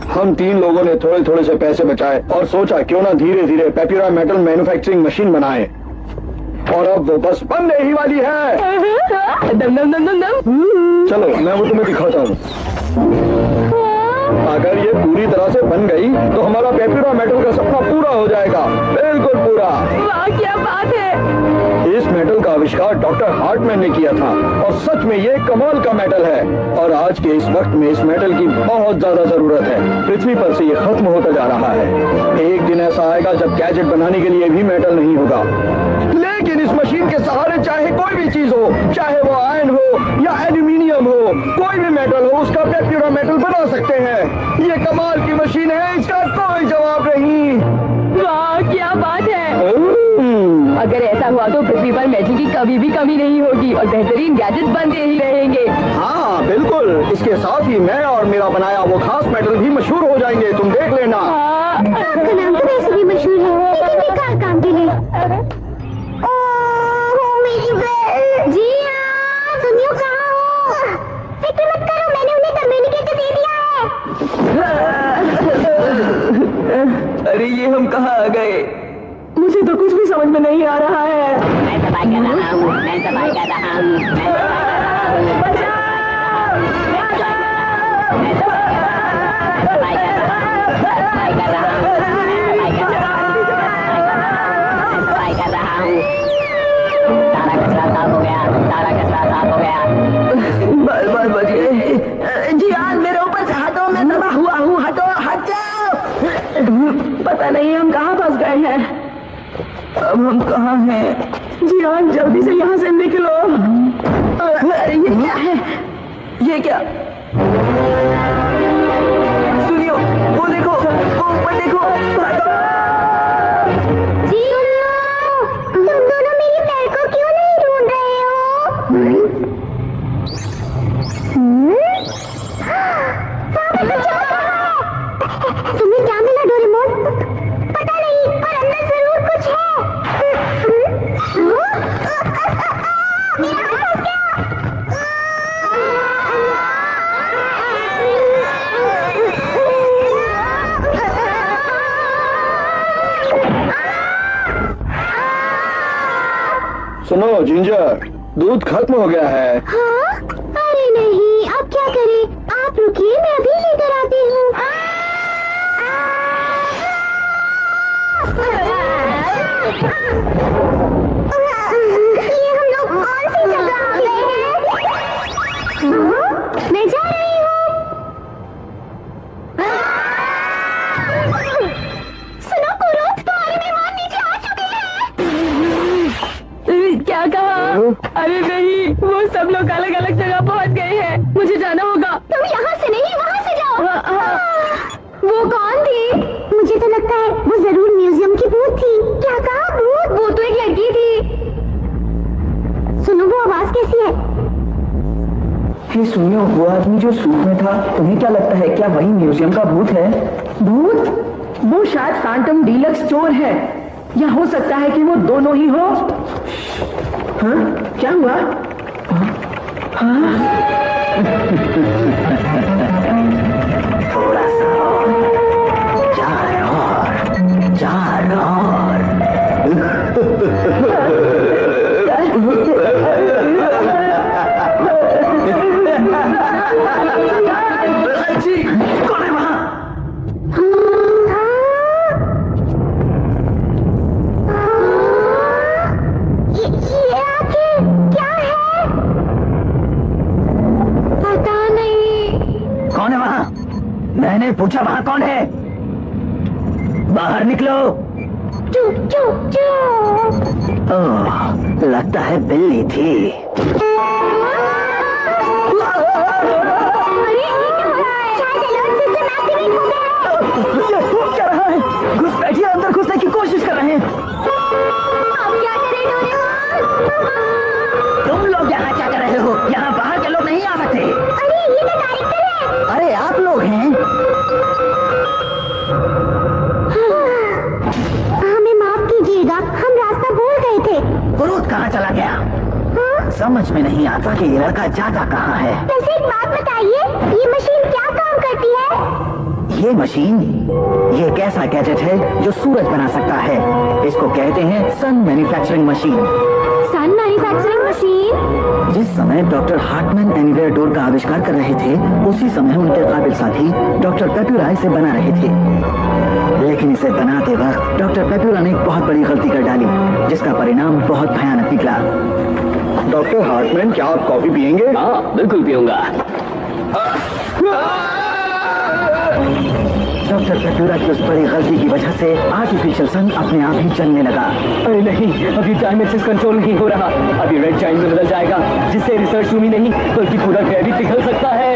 हम 3 लोगों ने थोड़े थोड़े से पैसे बचाए और सोचा क्यों ना धीरे धीरे पेप्यूरा मेटल मैन्युफैक्चरिंग मशीन बनाए, और अब वो बस बनने ही वाली है। दम दम दम दम दम। चलो मैं वो तुम्हें दिखाता हूँ। अगर ये पूरी तरह से बन गई तो हमारा पेप्यूरा मेटल का सपना पूरा हो जाएगा, बिल्कुल पूरा। वाह क्या बात है। इस मेटल का आविष्कार डॉक्टर हार्टमैन ने किया था, और सच में ये कमाल का मेटल है। और आज के इस वक्त में इस मेटल की बहुत ज्यादा जरूरत है। पृथ्वी पर से ये खत्म होता जा रहा है। एक दिन ऐसा आएगा जब गैजेट बनाने के लिए भी मेटल नहीं होगा, लेकिन इस मशीन के सहारे चाहे कोई भी चीज हो, चाहे वो आयरन हो या एल्यूमिनियम हो, कोई भी मेटल हो, उसका पेप्यूरा मेटल बना सकते हैं। ये कमाल की मशीन है, इसका कोई जवाब नहीं। वाह क्या बात है। अगर ऐसा हुआ तो पृथ्वी पर मेटल की कभी भी कमी नहीं होगी और बेहतरीन गैजेट बनते ही रहेंगे। हाँ बिल्कुल, इसके साथ ही मैं और मेरा बनाया वो खास मेटल भी मशहूर हो जाएंगे, तुम देख लेना। आपका नाम तो वैसे भी मशहूर है, लेकिन बेकार काम के लिए। मेरी बेल। जी हाँ, सुनियो कहाँ हो? फिक्र मत करो, मैंने उन्हें कम्युनिकेटर दे दिया है। अरे ये हम कहाँ आ गए? मुझे तो कुछ भी समझ में नहीं आ रहा है। मैं सफाई कर रहा हूँ, मैं सफाई कर रहा हूँ, मैं सफाई कर रहा हूँ, सफाई कर रहा हूँ, सफाई कर रहा हूँ। सारा कचरा साफ हो गया, सारा कचरा साफ हो गया। बस बच गए। जी हाँ, मेरे ऊपर से हटो, मैं दबा हुआ हूँ, हटो, हट जाओ। पता नहीं हम कहाँ फंस गए हैं। अब हम कहाँ हैं? जी हाँ, जल्दी से यहाँ से निकलो। अरे ये क्या है? ये क्या? सुनियो, वो देखो, वो ऊपर देखो। जी तुम दोनों मेरी पैर को क्यों नहीं ढूंढ रहे हो? तुम्हें क्या मिला डोरेमोन? पता नहीं, पर अंदर जरूर कुछ है। मेरा हाथ फंस गया। सुनो जिंजर, दूध खत्म हो गया है। हाँ? अरे नहीं, अब क्या करें? आप रुकिए, मैं अभी लेकर आती हूँ। ये हम लोग कौन सी जगह आ गए हैं? मैं जा रही हूँ। सुनो कुरूप, तुम्हारे मेहमान नीचे आ चुके हैं। क्या कहा? अरे नहीं, वो सब लोग अलग अलग जगह पहुंच गए हैं। मुझे जाना होगा। तुम यहाँ से नहीं, वहाँ से जाओ। वो कौन थी? मुझे तो लगता है वो जरूर म्यूजियम की भूत थी। क्या कहा? भूत? वो तो एक लड़की थी। सुनो, वो आवाज कैसी है? ये सुनियो, वो आदमी जो सूट में था, तुम्हें क्या लगता है, क्या वही म्यूजियम का भूत है? भूत? वो शायद फैंटम डीलक्स चोर है, या हो सकता है कि वो दोनों ही हो। हाँ? क्या हुआ? हाँ? थोड़ा सा और, चार और। कौन है वहाँ? ये आखिर क्या है? पता नहीं। कौन है वहाँ? मैंने पूछा वहाँ कौन है? बाहर निकलो। चुप चुप चुप। ओह, लगता है बिल्ली थी। क्या रहा है? घुस बैठिए, अंदर घुसने की कोशिश कर रहे हैं। अब क्या करें डोरेमोन? तुम लोग यहाँ क्या कर रहे हो? यहाँ बाहर के लोग नहीं आ सकते। अरे ये तो डायरेक्टर है। अरे आप लोग हैं? हमें माफ कीजिएगा, हम रास्ता भूल गए थे। क्रोध कहाँ चला गया? हाँ? समझ में नहीं आता कि ये लड़का जाता कहाँ है। वैसे एक बात बताइए, ये मशीन क्या काम करती है? ये मशीन, ये एक ऐसा गैजेट है जो सूरज बना सकता है। इसको कहते हैं सन मैन्युफैक्चरिंग मशीन। सन मैन्युफैक्चरिंग मशीन? जिस समय डॉक्टर हार्टमैन एनीवेयर डोर का आविष्कार कर रहे थे, उसी समय उनके काबिल साथी डॉक्टर पेप्यूरा इसे बना रहे थे। लेकिन इसे बनाते वक्त डॉक्टर पेप्यूरा ने एक बहुत बड़ी गलती कर डाली, जिसका परिणाम बहुत भयानक निकला। डॉक्टर हार्टमैन, क्या आप कॉफी पियेंगे? हाँ बिल्कुल पीऊंगा। डॉक्टर पेप्यूरा की उस बड़ी गलती की वजह से आर्टिफिशियल सन अपने आप ही चलने लगा। अरे नहीं, अभी टाइम एक्सेस कंट्रोल नहीं हो रहा। अभी रेड टाइम में बदल जाएगा, जिससे रिसर्च रूम ही नहीं बल्कि पूरा ग्रेवी पिघल सकता है।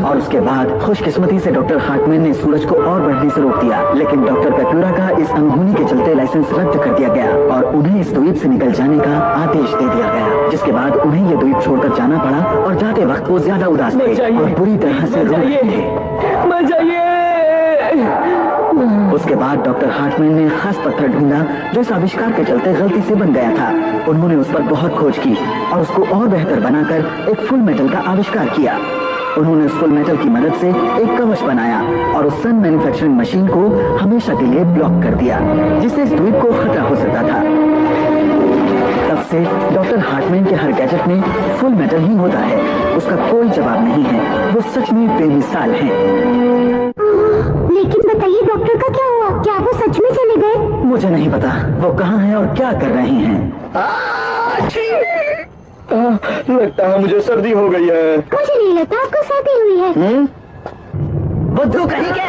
और उसके बाद खुशकिस्मती से डॉक्टर हार्टमैन ने सूरज को और बढ़ने से रोक दिया। लेकिन डॉक्टर पेप्यूरा का इस अनहोनी के चलते लाइसेंस रद्द कर दिया गया और उन्हें इस द्वीप से निकल जाने का आदेश दे दिया गया, जिसके बाद उन्हें ये द्वीप छोड़कर जाना पड़ा। और जाते वक्त वो ज्यादा उदास थे और बुरी तरह से रो रहे थे। मर जाइए। उसके बाद डॉक्टर हार्टमैन ने खास पत्थर ढूंढा जो इस आविष्कार के चलते गलती से बन गया था। उन्होंने उस पर बहुत खोज की और उसको और बेहतर बनाकर एक फुल मेटल का आविष्कार किया। उन्होंने उस फुल मेटल की मदद से एक कवच बनाया और उस सन मैन्युफैक्चरिंग मशीन को हमेशा के लिए ब्लॉक कर दिया, जिससे इस द्वीप को खतरा हो सकता था। तब से डॉक्टर हार्टमैन के हर गैजेट में फुल मेटल ही होता है। उसका कोई जवाब नहीं है, वो सच में बेमिसाल है। लेकिन बताइए डॉक्टर का क्या हुआ? क्या वो सच में चले गए? मुझे नहीं पता वो कहाँ हैं और क्या कर रहे हैं। लगता है मुझे सर्दी हो गई है। मुझे नहीं लगता आपको सर्दी हुई है। बुद्धू कहीं के।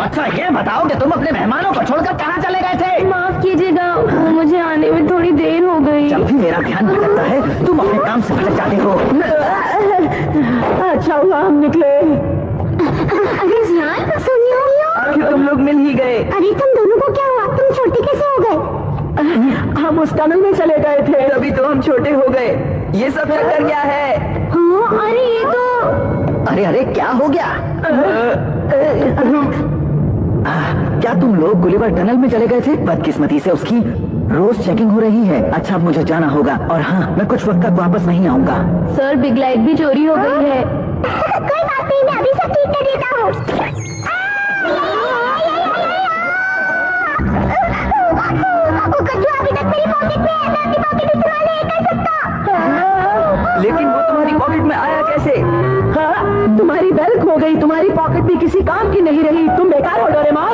अच्छा ये बताओ कि तुम अपने मेहमानों को छोड़कर कहाँ चले गए थे? माफ कीजिएगा, मुझे आने में थोड़ी देर हो गई। जब भी मेरा ध्यान भटकता है तुम अपने काम से भटक जाते हो। अच्छा हुआ हम निकले। अरे जान, सुनियो। आखिर तुम लोग मिल ही गए। अरे तुम दोनों को क्या हुआ? तुम छोटे कैसे हो गए? हम उस टनल में चले गए थे, तभी तो हम छोटे हो गए। ये सब चक्कर क्या है? हाँ, अरे ये तो अरे अरे क्या हो गया? क्या तुम लोग गुलिवर टनल में चले गए थे? बदकिस्मती से उसकी रोज चेकिंग हो रही है। अच्छा अब मुझे जाना होगा और हाँ मैं कुछ वक्त तक वापस नहीं आऊंगा। सर बिग लाइट भी चोरी हो गई है। कोई बात नहीं, मैं अभी सब ठीक कर देता हूँ। मेरी पॉकेट में है, मैं अपनी पॉकेट इस्तेमाल नहीं कर सकता। लेकिन वो तुम्हारी पॉकेट में आया कैसे? हाँ, तुम्हारी बेल खो गई, तुम्हारी पॉकेट भी किसी काम की नहीं रही, तुम बेकार हो डोरेमोन।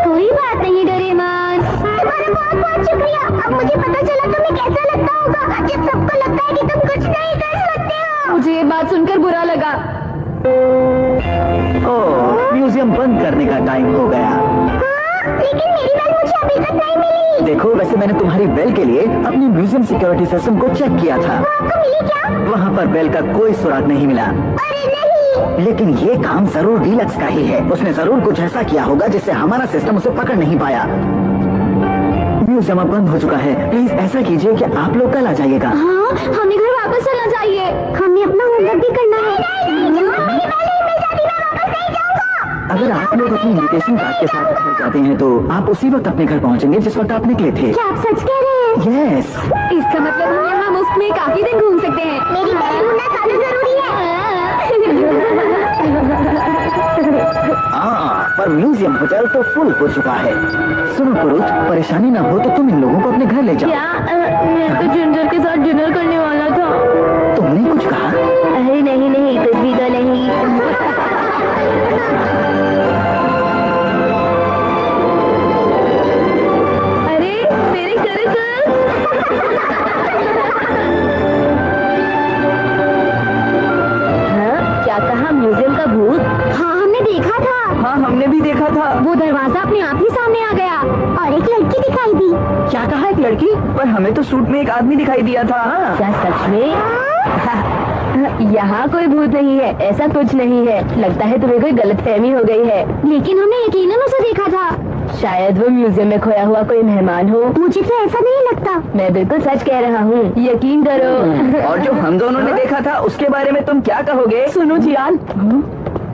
कोई बात नहीं डोरेमोन, तुम्हारा बहुत बहुत शुक्रिया। अब मुझे पता चला तुम्हें कैसा लगता होगा जब सबको लगता है कि तुम कुछ नहीं कर सकते हो। मुझे ये बात सुनकर बुरा लगा। ओह, म्यूजियम बंद करने का टाइम हो गया। लेकिन मेरी बेल मुझे अभी तक नहीं मिली। देखो, वैसे मैंने तुम्हारी बेल के लिए अपनी म्यूजियम सिक्योरिटी सिस्टम को चेक किया था। वो आपको मिली क्या? वहाँ पर बेल का कोई सुराग नहीं मिला। अरे नहीं। लेकिन ये काम जरूर डीलक्स का ही है। उसने जरूर कुछ ऐसा किया होगा जिससे हमारा सिस्टम उसे पकड़ नहीं पाया। म्यूजियम अब बंद हो चुका है। प्लीज ऐसा कीजिए कि आप लोग कल आ जाइएगा। हाँ, हमें घर वापस चलना चाहिए। हमें अपना होमवर्क भी करना है। अगर आप लोग अपनी इन्विटेशन कार्ड के साथ घर जाते हैं तो आप उसी वक्त अपने घर पहुंचेंगे जिस वक्त आप निकले थे। क्या आप सच कह रहे हैं? यस। इसका मतलब हम यहाँ मुफ्त में काफी दिन घूम सकते हैं। मेरी बेल ढूंढना ज्यादा जरूरी है। पर म्यूजियम होटल तो फुल हो चुका है। सुनो कुरुत, परेशानी ना हो तो तुम इन लोगों को अपने घर ले जाओ। क्या? मैं तो जिंजर के साथ डिनर करने वाला था। तुमने कुछ कहा? अरे नहीं नहीं, कुछ भी तो नहीं। अरे मेरे कर्कल। हाँ, क्या कहा? म्यूजियम का भूत? हाँ, हमने देखा था। हाँ, हमने भी देखा था। वो दरवाजा अपने आप ही सामने आ गया और एक लड़की दिखाई दी। क्या कहा? एक लड़की? पर हमें तो सूट में एक आदमी दिखाई दिया था। क्या सच में? यहाँ कोई भूत नहीं है, ऐसा कुछ नहीं है। लगता है तुम्हें कोई गलतफहमी हो गई है। लेकिन हमने यकीनन उसे देखा था। शायद वो म्यूजियम में खोया हुआ कोई मेहमान हो। मुझे तो ऐसा नहीं लगता। मैं बिल्कुल सच कह रहा हूँ, यकीन करो। और जो हम दोनों ने देखा था उसके बारे में तुम क्या कहोगे? सुनो जियान,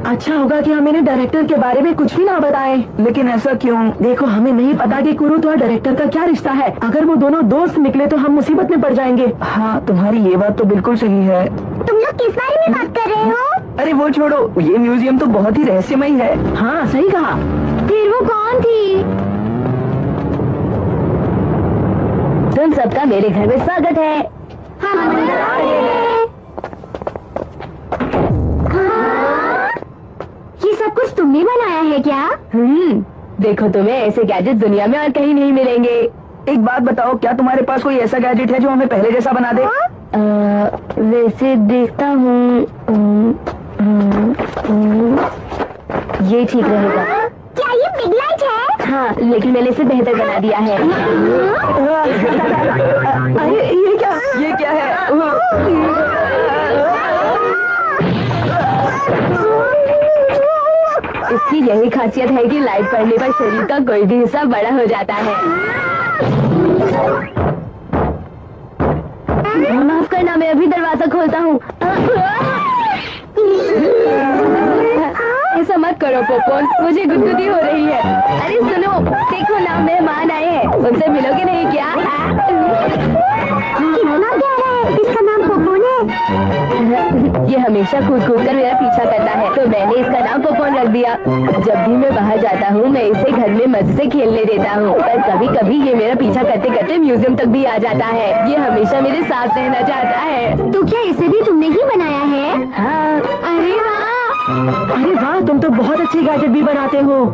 अच्छा होगा कि हम इन्हें डायरेक्टर के बारे में कुछ भी ना बताएं। लेकिन ऐसा क्यों? देखो, हमें नहीं पता कि कुरुत और डायरेक्टर का क्या रिश्ता है। अगर वो दोनों दोस्त निकले तो हम मुसीबत में पड़ जाएंगे। हाँ, तुम्हारी ये बात तो बिल्कुल सही है। तुम लोग किस बारे में बात कर रहे हो? अरे वो छोड़ो, ये म्यूजियम तो बहुत ही रहस्यमय है। हाँ, सही कहा। फिर वो कौन थी? तुम सबका मेरे घर में स्वागत है। ये सब कुछ तुमने बनाया है क्या? देखो, तुम्हें ऐसे गैजेट दुनिया में और कहीं नहीं मिलेंगे। एक बात बताओ, क्या तुम्हारे पास कोई ऐसा गैजेट है जो हमें पहले जैसा बना दे? वैसे देखता हूँ, ये ठीक रहेगा। क्या ये बिग लाइट है? हाँ, लेकिन मैंने इसे बेहतर बना दिया है। अरे ये क्या? ये क्या है? इसकी यही खासियत है कि लाइट पड़ने पर शरीर का कोई भी हिस्सा बड़ा हो जाता है। माफ करना, मैं अभी दरवाजा खोलता हूँ। ऐसा मत करो पोपोन, मुझे गुदगुदी हो रही है। अरे सुनो, देखो ना, मेहमान आए हैं, उनसे मिलोगे नहीं क्या? कितना प्यारा है। इसका नाम पोपोन है। ये हमेशा कूद कूद कर मेरा पीछा करता है, तो मैंने इसका नाम पोपोन रख दिया। जब भी मैं बाहर जाता हूँ मैं इसे घर में मजे से खेलने देता हूँ, पर कभी कभी ये मेरा पीछा करते करते म्यूजियम तक भी आ जाता है। ये हमेशा मेरे साथ रहना चाहता है। तो क्या इसे भी तुमने ही बनाया है? हाँ। अरे वाह। अरे वाह, तुम तो बहुत अच्छे गैजेट भी बनाते हो।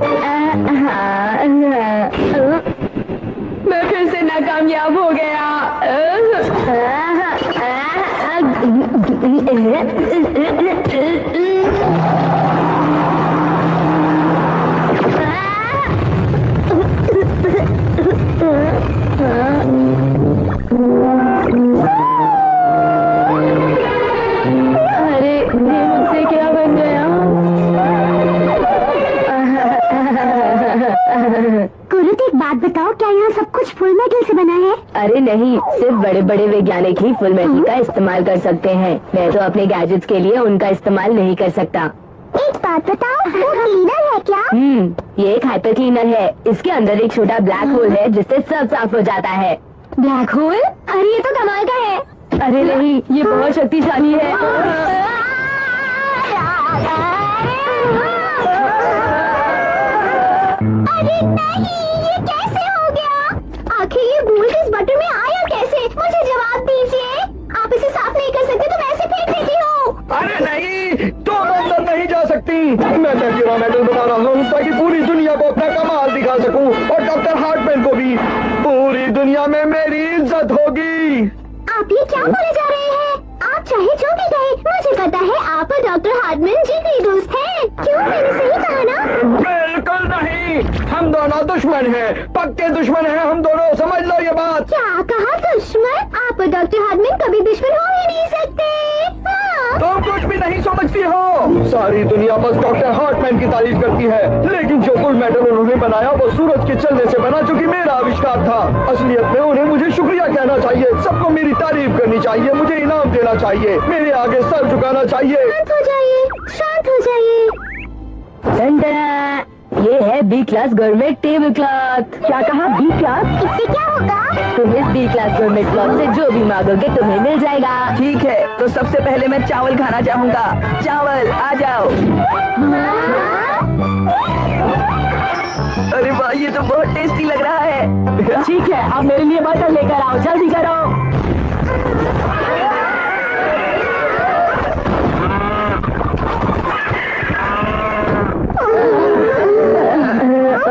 मैं फिर से नाकामयाब हो गया। अरे ये मुझसे क्या बन गया? कुरुत, एक बात बताओ, क्या यहाँ सब कुछ फुल मेटल से बना है? अरे नहीं, सिर्फ बड़े बड़े वैज्ञानिक ही फुल मेटल का इस्तेमाल कर सकते हैं। मैं तो अपने गैजेट्स के लिए उनका इस्तेमाल नहीं कर सकता। एक बात बताओ, वो क्लीनर है क्या? ये एक हाइपर क्लीनर है। इसके अंदर एक छोटा ब्लैक होल है जिससे सब साफ हो जाता है। Black hole? अरे ये तो कमाल का है। अरे नहीं, ये बहुत शक्तिशाली है। अरे नहीं, ये कैसे हो गया? आखिर ये भूल इस बटन में आया कैसे? मुझे जवाब दीजिए। आप इसे साफ नहीं कर सकते तो मैं इसे फेंक देती हूँ। अरे नहीं, तुम अंदर नहीं जा सकती। मैं हीरो मेडल बना रहा हूँ ताकि पूरी दुनिया को अपना कमाल दिखा सकूं और डॉक्टर हार्टमैन को भी। पूरी दुनिया में मेरी इज्जत होगी। आप ये क्या बोले जा रहे हैं? आप चाहे जो भी कहे, मुझे पता है आप और डॉक्टर हार्टमैन जिगरी दोस्त हैं। क्यों, मैंने सही कहा ना? बिल्कुल नहीं, हम दोनों दुश्मन हैं, पक्के दुश्मन हैं हम दोनों, समझ लो ये बात। क्या कहा दुश्मन? आप और डॉक्टर हार्टमैन कभी दुश्मन हो ही नहीं सकते। हाँ। तुम कुछ भी नहीं समझती हो। सारी दुनिया बस डॉक्टर हार्टमैन की तारीफ करती है, लेकिन जो गोल्ड मेडल उन्होंने बनाया वो सूरज के चलने से बना, जो कि मेरा आविष्कार था। असलियत में उन्हें मुझे शुक्रिया कहना चाहिए, सबको मेरी तारीफ करनी चाहिए, मुझे इनाम देना चाहिए, मेरे आगे सर झुकाना चाहिए। शांत हो जाइए, शांत हो जाइए। ये है B class government table cloth. क्या कहा? B class? इससे क्या होगा? तुम इस बी क्लास गवर्नमेंट क्लॉथ से जो भी मांगोगे तुम्हें मिल जाएगा। ठीक है, तो सबसे पहले मैं चावल खाना चाहूँगा। चावल आ जाओ। अरे वाह, ये तो बहुत टेस्टी लग रहा है। ठीक है, अब मेरे लिए बटन लेकर आओ, जल्दी करो।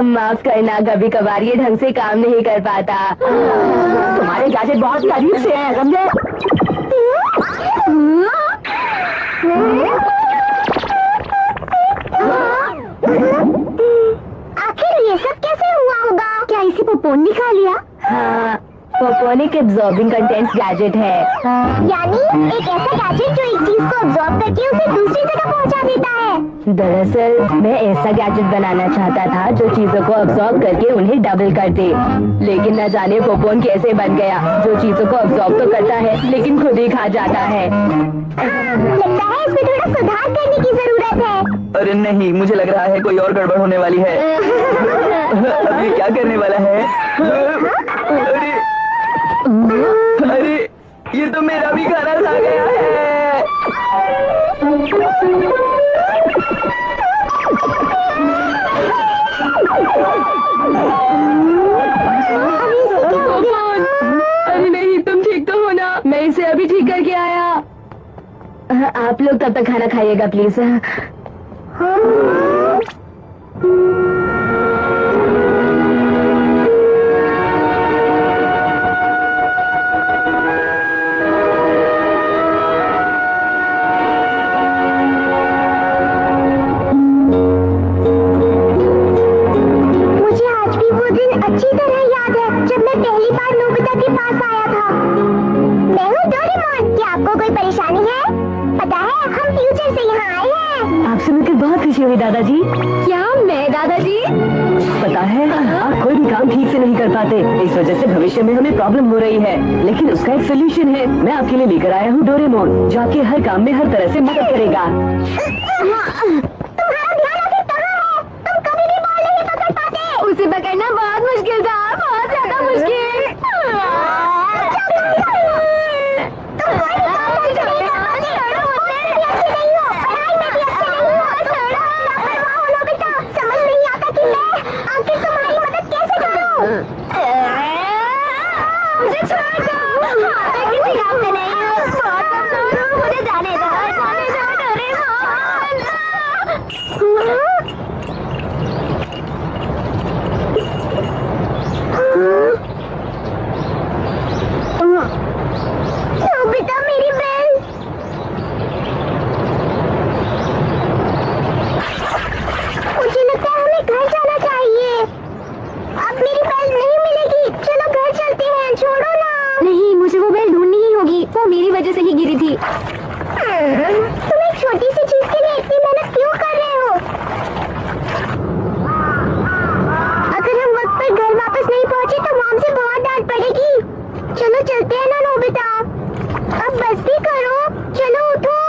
माफ करना, कभी कभार ये ढंग से काम नहीं कर पाता। तुम्हारे गैजेट बहुत अजीब से हैं, समझे? आखिर ये सब कैसे हुआ होगा? क्या इसे पोपोन ने खा लिया? हाँ, पोपोनिक एब्जॉर्बिंग कंटेंट्स गैजेट है। यानी एक ऐसा गैजेट जो एक चीज को ऑब्जॉर्ब करके उसे दूसरी जगह पहुंचा देता है। दरअसल मैं ऐसा गैजेट बनाना चाहता था जो चीजों को ऑब्जॉर्ब करके उन्हें डबल कर दे, लेकिन न जाने पोपोन कैसे बन गया, जो चीजों को ऑब्जॉर्ब तो करता है लेकिन खुद ही खा जाता है। लगता है इसमें थोड़ा सुधार करने की जरूरत है। अरे नहीं, मुझे लग रहा है कोई और गड़बड़ होने वाली है। अब ये क्या करने वाला है? अरे अरे, ये तो मेरा भी खाना खा गया है। अरे नहीं, तुम ठीक तो हो ना? मैं इसे अभी ठीक करके आया। आप लोग तब तक खाना खाइएगा प्लीज। अच्छी तरह याद है जब मैं पहली बार नोबिता के पास आया था। मैं हूँ डोरेमोन। क्या आपको कोई परेशानी है? पता है, हम फ्यूचर से यहाँ आए हैं। आपसे मिलकर बहुत खुशी हुई दादाजी। क्या मैं दादाजी? पता है, आप कोई भी काम ठीक से नहीं कर पाते, इस वजह से भविष्य में हमें प्रॉब्लम हो रही है, लेकिन उसका एक सोल्यूशन है। मैं आपके लिए लेकर आया हूँ डोरेमोन, जो आपके हर काम में हर तरह से मदद करेगा। तुम्हारा ध्यान आखिर कहाँ है? तुम कभी भी बॉल नहीं पकड़ पाते। उसे पकड़ना बहुत मुश्किल था, बहुत ज्यादा मुश्किल। समझ नहीं आता कि मैं आखिर तुम्हारी मदद कैसे करूं? मुझे छोड़ दो। मैं किसी काम में नहीं हूँ, बहुत कमजोर हूँ। मुझे जाने दो, जाने दो डोरेमोन। नोबिता, मेरी बेल। मुझे लगता है हमें घर जाना चाहिए। अब मेरी बेल नहीं मिलेगी। चलो घर चलते हैं, छोड़ो ना। नहीं, मुझे वो बेल ढूंढनी ही होगी, वो मेरी वजह से ही गिरी थी। तुम एक छोटी सी चीज के लिए इतनी मेहनत क्यों कर रहे हो? अगर हम वक्त पर घर वापस नहीं पहुंचे तो मॉम से बहुत डांट पड़ेगी। चलो चलते हैं ना नोबिता, अब बस भी करो। चलो उठो,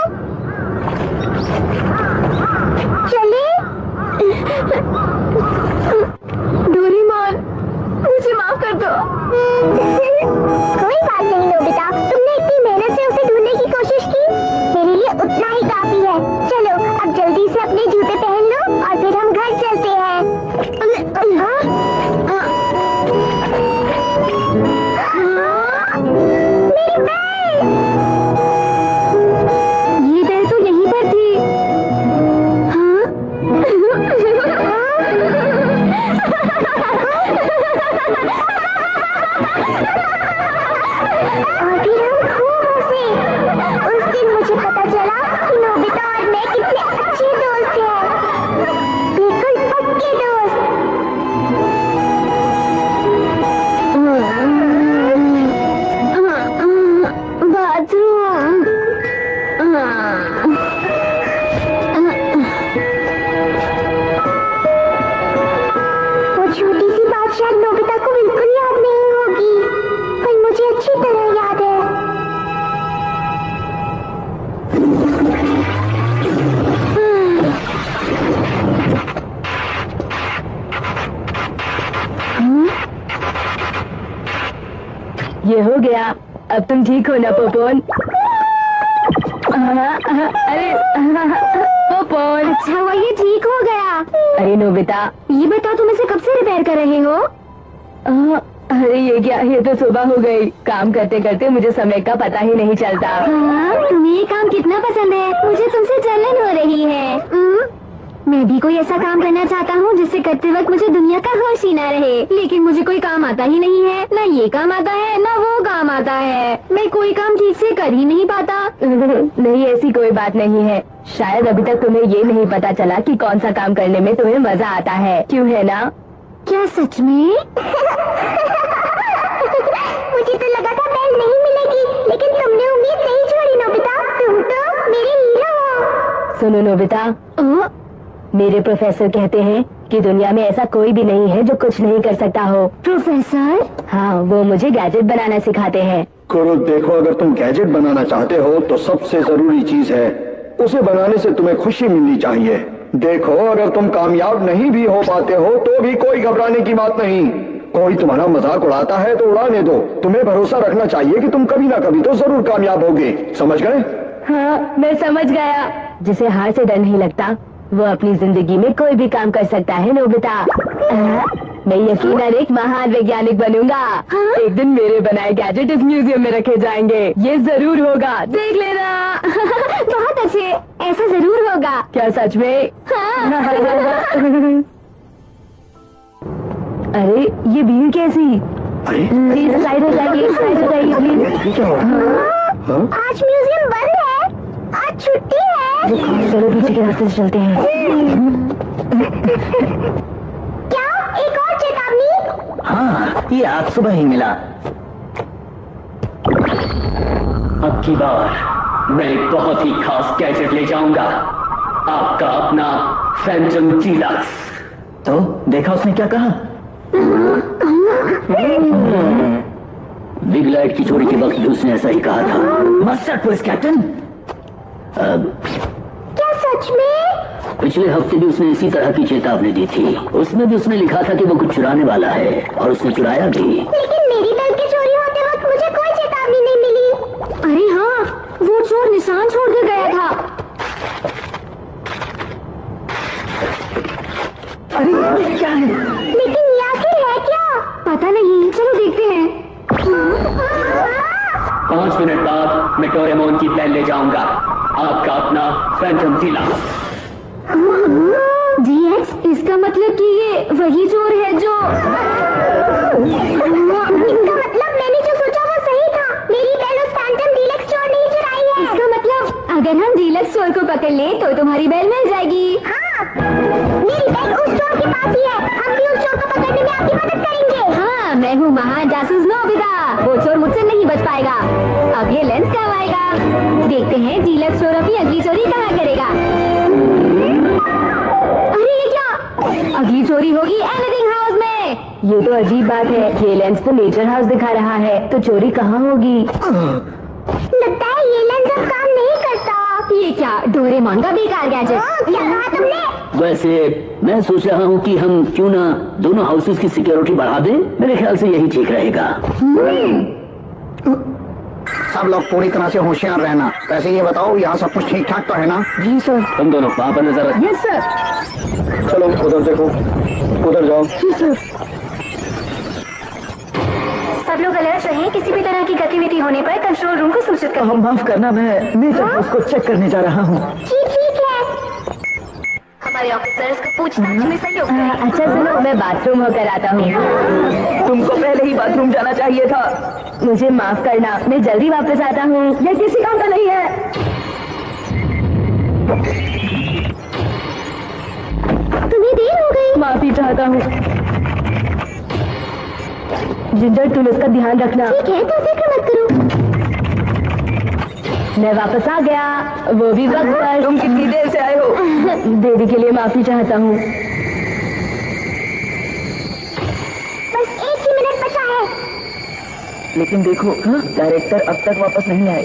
चले। डोरेमोन, मुझे माफ कर दो। कोई बात नहीं नोबिता, तुमने इतनी मेहनत से उसे ढूंढने की कोशिश की, मेरे लिए उतना ही काफी है। चलो अब जल्दी से अपने बात शायद नोबिता को बिल्कुल याद नहीं होगी, पर मुझे अच्छी तरह याद है। ये हो गया। अब तुम ठीक हो ना पोपोन? अरे पोपोन, अच्छा हुआ ये ठीक हो गया। अरे नोबिता, ये बताओ तुम इसे कब से रिपेयर कर रहे हो? अरे ये क्या, ये तो सुबह हो गई। काम करते करते मुझे समय का पता ही नहीं चलता। हाँ, तुम्हें ये काम कितना पसंद है। मुझे तुमसे जलन हो रही है। मैं भी कोई ऐसा काम करना चाहता हूँ जिससे करते वक्त मुझे दुनिया का होश ही ना रहे, लेकिन मुझे कोई काम आता ही नहीं है। ना ये काम आता है ना वो काम आता है। मैं कोई काम ठीक से कर ही नहीं पाता। नहीं, ऐसी कोई बात नहीं है। शायद अभी तक तुम्हें ये नहीं पता चला कि कौन सा काम करने में तुम्हें मजा आता है, क्यों है ना? क्या सच में? मुझे तो लगा था बेल नहीं मिलेगी, लेकिन तुमने उम्मीद नहीं छोड़ी नोबिता। तुम तो मेरे हीरो हो। सुनो नोबिता, मेरे प्रोफेसर कहते हैं कि दुनिया में ऐसा कोई भी नहीं है जो कुछ नहीं कर सकता हो। प्रोफेसर? हाँ, वो मुझे गैजेट बनाना सिखाते हैं। करो, देखो, अगर तुम गैजेट बनाना चाहते हो तो सबसे जरूरी चीज है उसे बनाने से तुम्हें खुशी मिलनी चाहिए। देखो, अगर तुम कामयाब नहीं भी हो पाते हो तो भी कोई घबराने की बात नहीं। कोई तुम्हारा मजाक उड़ाता है तो उड़ाने दो। तुम्हें भरोसा रखना चाहिए कि तुम कभी ना कभी तो जरूर कामयाब होगे। समझ गए? हाँ, मैं समझ गया। जिसे हार से डर नहीं लगता वो अपनी जिंदगी में कोई भी काम कर सकता है नोबिता। मैं यकीनन एक महान वैज्ञानिक बनूंगा। हाँ? एक दिन मेरे बनाए गैजेट इस म्यूजियम में रखे जाएंगे। ये जरूर होगा, देख लेना। बहुत अच्छे, ऐसा जरूर होगा। क्या सच में? हाँ। अरे ये भीड़ कैसी? प्लीज साइड हो जाइए, साइड हो जाइए प्लीज। आज म्यूजियम बंद है, आज छुट्टी है। चलो पीछे के रास्ते से चलते हैं। क्या एक और चेतावनी? हाँ, ये आज सुबह ही मिला। अब की बार मैं एक बहुत ही खास गैजेट ले जाऊंगा, आपका अपना फैंटम डीलक्स। तो देखा उसने क्या कहा? बिग लाइट की चोरी के वक्त भी उसने ऐसा ही कहा था। Mustard police captain. क्या सच में? पिछले हफ्ते भी उसने इसी तरह की चेतावनी दी थी। उसमें भी उसने लिखा था कि वो कुछ चुराने वाला है, और उसने चुराया भी। लेकिन मेरी बेल की चोरी होते वक्त मुझे कोई चेतावनी नहीं मिली। अरे हाँ, वो चोर निशान छोड़ कर गया था। अरे क्या है? लेकिन ये आखिर है क्या? पता नहीं, चलो देखते हैं। 5 मिनट बाद मैं डोरेमोन की पेन ले जाऊंगा, आपका अपना फैंटम डीलक्स। DX, इसका मतलब कि ये वही चोर है जो... इसका मतलब मैंने जो सोचा वो सही था। मेरी बेल उस फैंटम डीलक्स चोर ने ही चुराई है। इसका मतलब अगर हम डीलक्स चोर को पकड़ लें तो तुम्हारी बेल मिल जाएगी। हाँ, मेरी बेल उस चोर के पास ही है। हम भी उस चोर को पकड़ने में आपकी मदद करेंगे। हाँ, मैं हूँ महान जासूस नोबिता। वो चोर मुझसे नहीं बच पाएगा। अब ये लेंस कब आएगा? देखते हैं डीलक्स चोर अपनी अगली चोरी कहाँ करेगा। अरे ये क्या? अगली चोरी होगी एनीथिंग हाउस में। ये तो अजीब बात है। ये लेंस तो नेचर हाउस दिखा रहा है, तो चोरी कहाँ होगी? लगता है ये लेंस अब काम नहीं करता। ये क्या, डोरेमोन का बेकार गैजेट? क्या कहा तुमने? वैसे मैं सोच रहा हूँ कि हम क्यों ना दोनों हाउसेस की सिक्योरिटी बढ़ा दें। मेरे ख्याल से यही ठीक रहेगा। सब लोग पूरी तरह से होशियार रहना। वैसे ये बताओ, यहाँ सब कुछ ठीक ठाक तो है ना? जी सर। तुम दोनों वहाँ पर नजर रखो। Yes sir. चलो उधर देखो, उधर जाओ। जी सर। सब लोग अलर्ट रहें। किसी भी तरह की गतिविधि होने पर कंट्रोल रूम को सूचित करें। माफ करना, मैं नेचर हाउस को चेक करने जा रहा हूँ। ठीक है। हमारे ऑफिसर्स को पूछताछ में सहयोग करें। अच्छा सुनो, मैं बाथरूम होकर आता हूँ। तुमको पहले ही बाथरूम जाना चाहिए था। मुझे माफ करना, मैं जल्दी वापस आता हूँ। ये किसी काम का नहीं है। तुम्हें देर हो गई। माफी चाहता हूँ। जिंजर, तुम इसका ध्यान रखना। ठीक है, तो फिक्र मत करो। मैं वापस आ गया, वो भी वक्त पर। तुम कितनी देर से आए हो? देरी के लिए माफी चाहता हूँ। लेकिन देखो डायरेक्टर अब तक वापस नहीं आए।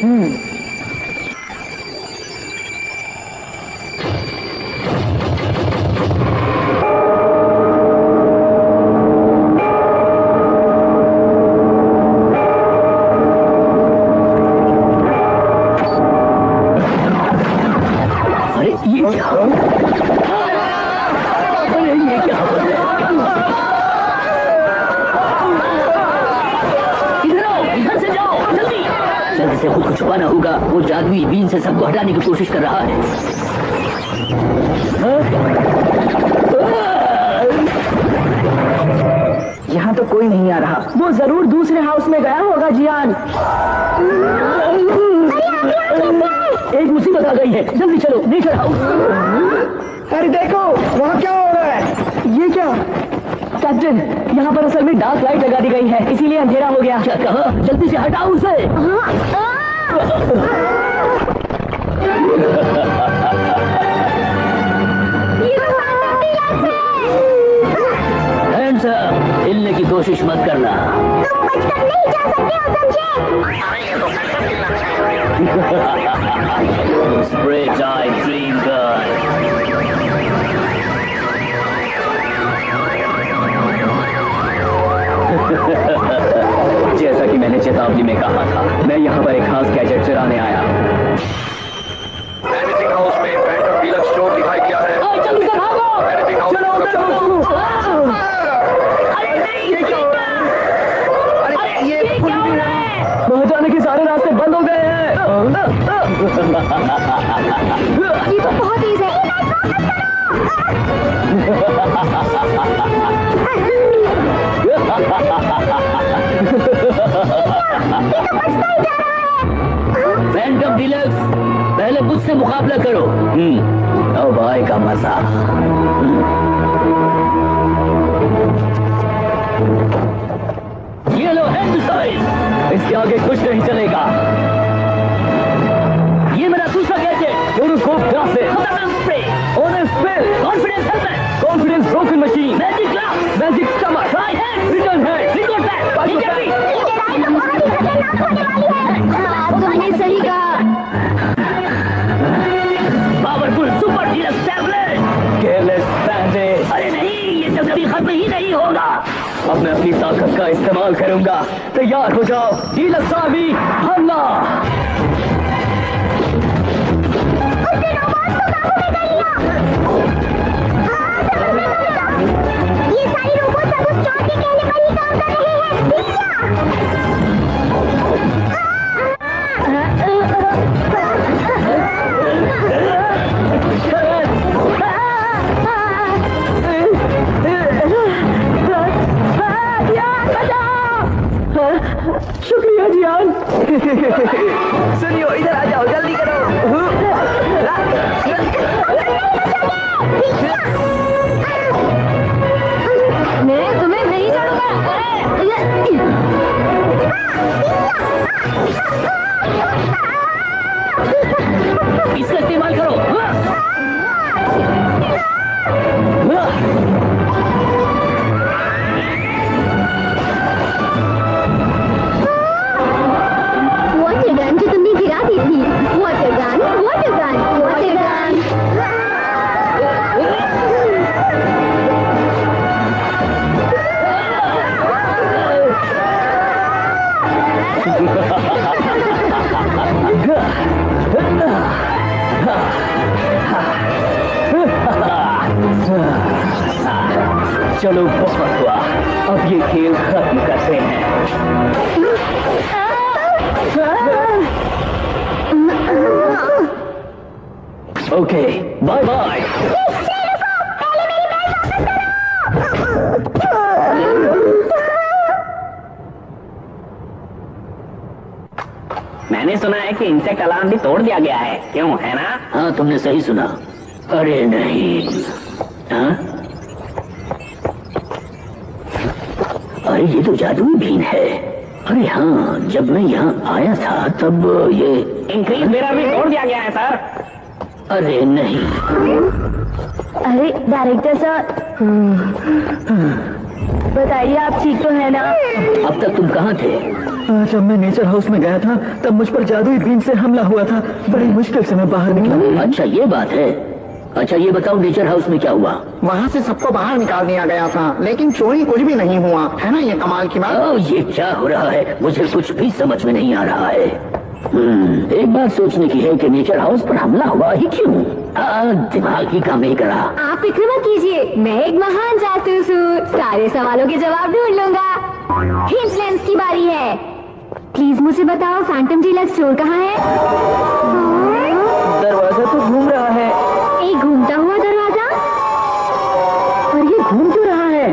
खुद को छुपाना होगा। वो जादुई बीन से सबको हटाने की कोशिश कर रहा है। यहाँ तो कोई नहीं आ रहा। वो जरूर दूसरे हाउस में गया होगा जियान। एक मुसीबत आ गई है, जल्दी चलो नेचर हाउस। अरे देखो वहाँ क्या हो रहा है? ये क्या कैप्टन, यहाँ पर असल में डार्क लाइट लगा दी गई है, इसीलिए अंधेरा हो गया। क्या कहा? जल्दी से हटाओ उसे। हैंड्स अप, हिलने की कोशिश मत करना। तुम बचकर नहीं जा सकते हो, समझे? Spray time dream gun. जैसा कि मैंने चेतावनी में कहा था, मैं यहाँ पर एक खास गैजेट चुराने आया। एनीथिंग हाउस में फैंटम डीलक्स स्टोर दिखाई दिया है। जल्दी से भागो। एनीथिंग हाउस चलो उधर भागो। अरे नहीं, ये क्या हो रहा है? अरे ये क्या हो रहा है? वहाँ जाने के सारे रास्ते बंद हो गए हैं। ये तो बहुत तेज है। फैंटम डीलक्स, पहले मुझसे मुकाबला करो। अब आएगा मजा। ये लो हैंड साइज, इसके आगे कुछ नहीं चलेगा। ये मेरा दूसरा गैजेट, यूरोस्कोप ग्लासेस, खतरनाक spray, honest spell, confidence helmet, confidence broken machine, magic glass, magic stomach, try hand, return hand, record back, नीचे भी। तुमने सही कहा। Powerful super deluxe tablet. Careless bandage. अरे नहीं, ये जब कभी खत्म ही नहीं होगा। अब मैं अपनी ताकत का इस्तेमाल करूंगा। तैयार हो जाओ, डीलक्स आर्मी हमला। ये सारे रोबोट सब उस चोर के कहने पर ही काम कर रहे हैं। शुक्रिया जियान। सुनियो, इधर आ जाओ, जल्दी करो। मैं तुम्हें नहीं छोड़ूंगा। इसका इस्तेमाल करो। वाटर गन जो तुमने गिरा दी थी। Water gun, water gun, water gun. चलो बहुत हुआ, अब ये खेल खत्म करते हैं। Okay, bye bye. मैंने सुना है कि इंसेक्ट अलार्म भी तोड़ दिया गया है, क्यों है ना? हाँ, तुमने सही सुना। अरे नहीं। हाँ? अरे ये तो जादुई बीन है। अरे हाँ, जब मैं यहाँ आया था तब ये इंक्रीज मेरा भी तोड़ दिया गया है सर। अरे नहीं। अरे डायरेक्टर सर, बताइए आप ठीक तो है ना? अब तक तुम कहाँ थे? जब मैं नेचर हाउस में गया था तब मुझ पर जादुई बीम से हमला हुआ था। बड़ी मुश्किल से मैं बाहर निकला। अच्छा ये बात है। अच्छा ये बताओ नेचर हाउस में क्या हुआ? वहाँ से सबको बाहर निकाल दिया गया था, लेकिन चोरी कुछ भी नहीं हुआ, है ना ये कमाल की बात। ओह, ये क्या हो रहा है? मुझे कुछ भी समझ में नहीं आ रहा है। एक बात सोचने की है कि नेचर हाउस पर हमला हुआ ही क्यों? दिमाग ही काम नहीं करा। आप फिक्र मत कीजिए, मैं एक महान जासूस हूँ, सारे सवालों के जवाब ढूंढ लूंगा। हिंटलैंड्स की बारी है। प्लीज मुझे बताओ फैंटम डीलक्स स्टोर कहाँ है? दरवाजा तो घूम रहा है। एक घूमता हुआ दरवाजा? पर ये घूम क्यों रहा है?